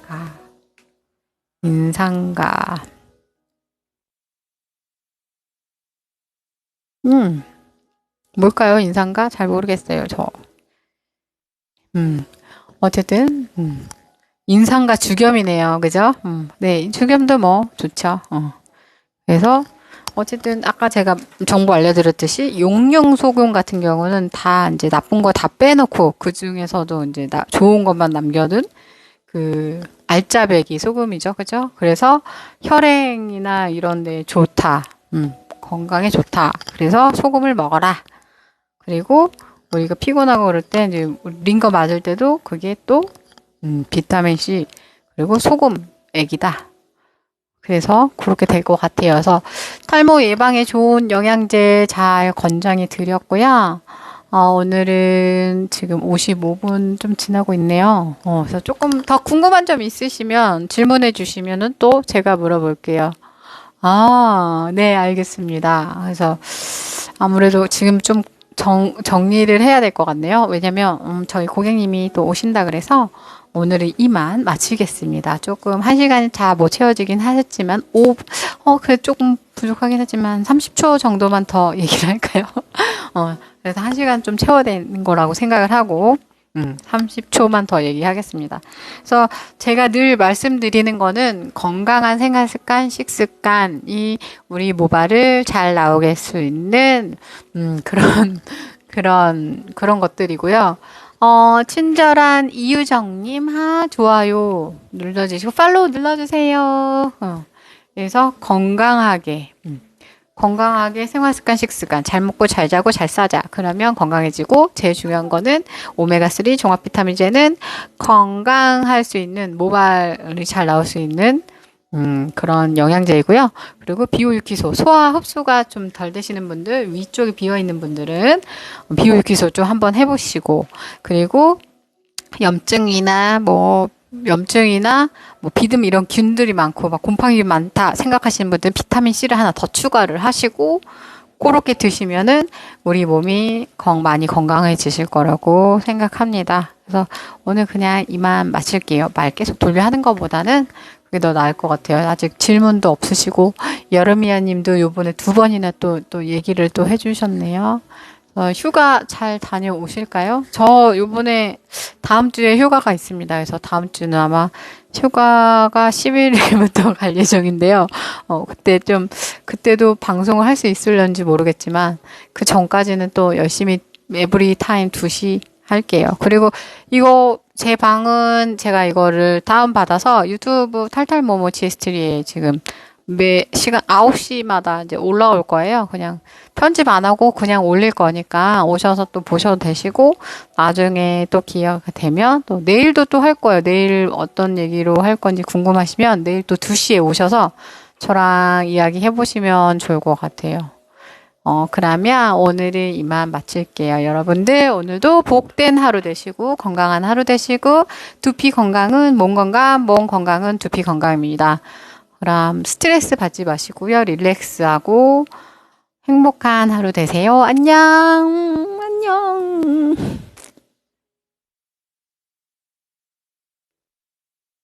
뭘까요? 인상가? 잘 모르겠어요, 저. 어쨌든, 인삼과 죽염이네요. 그죠? 네, 죽염도 뭐 좋죠. 그래서 어쨌든 아까 제가 정보 알려드렸듯이 용량 소금 같은 경우는 다 이제 나쁜 거 다 빼놓고 그 중에서도 이제 좋은 것만 남겨둔 그 알짜배기 소금이죠. 그죠? 그래서 혈행이나 이런 데 좋다. 건강에 좋다. 그래서 소금을 먹어라. 그리고 우리가 피곤하고 그럴 때 이제 링거 맞을 때도 그게 또 비타민 C 그리고 소금 액이다. 그래서 그렇게 될 것 같아요. 그래서 탈모 예방에 좋은 영양제 잘 권장해 드렸고요. 오늘은 지금 55분 좀 지나고 있네요. 그래서 조금 더 궁금한 점 있으시면 질문해 주시면은 또 제가 물어볼게요. 네, 알겠습니다. 그래서 아무래도 지금 좀 정리를 해야 될 것 같네요. 왜냐면, 저희 고객님이 또 오신다 그래서 오늘은 이만 마치겠습니다. 조금 1시간이 다 못 채워지긴 하셨지만, 그래 조금 부족하긴 하지만 30초 정도만 더 얘기를 할까요? 그래서 1시간 좀 채워되는 거라고 생각을 하고, 30초만 더 얘기하겠습니다. 그래서 제가 늘 말씀드리는 거는 건강한 생활 습관, 식습관이 우리 모발을 잘 나오게 할 수 있는, 그런 것들이고요. 친절한 이유정님, 좋아요 눌러주시고, 팔로우 눌러주세요. 그래서 건강하게 생활습관, 식습관, 잘 먹고 잘 자고 잘 싸자. 그러면 건강해지고 제일 중요한 거는 오메가3 종합 비타민제는 건강할 수 있는 모발이 잘 나올 수 있는 그런 영양제이고요. 그리고 비오유키소 소화 흡수가 좀 덜 되시는 분들 위쪽이 비어 있는 분들은 비오유키소 좀 한번 해보시고 그리고 염증이나 뭐 비듬 이런 균들이 많고 막 곰팡이 많다 생각하시는 분들은 비타민 C를 하나 더 추가를 하시고 그렇게 드시면은 우리 몸이 많이 건강해지실 거라고 생각합니다. 그래서 오늘 그냥 이만 마칠게요. 말 계속 돌려 하는 것보다는 그게 더 나을 것 같아요. 아직 질문도 없으시고 여름이야 님도 요번에 2번이나 또 얘기를 또 해주셨네요. 휴가 잘 다녀오실까요? 저 요번에 다음 주에 휴가가 있습니다. 그래서 다음 주는 아마 휴가가 11일부터 갈 예정인데요. 그때도 방송을 할 수 있을런지 모르겠지만, 그 전까지는 또 열심히 에브리 타임 2시 할게요. 그리고 제 방은 제가 이거를 다운받아서 유튜브 탈탈모모 GS3에 지금 매 시간 9시마다 이제 올라올 거예요. 그냥 편집 안 하고 그냥 올릴 거니까 오셔서 또 보셔도 되시고 나중에 또 기회가 되면 또 내일도 또 할 거예요. 내일 어떤 얘기로 할 건지 궁금하시면 내일 또 2시에 오셔서 저랑 이야기 해보시면 좋을 것 같아요. 그러면 오늘은 이만 마칠게요. 여러분들 오늘도 복된 하루 되시고 건강한 하루 되시고 두피 건강은 몸 건강, 몸 건강은 두피 건강입니다. 그럼 스트레스 받지 마시고요. 릴렉스하고 행복한 하루 되세요. 안녕. 안녕.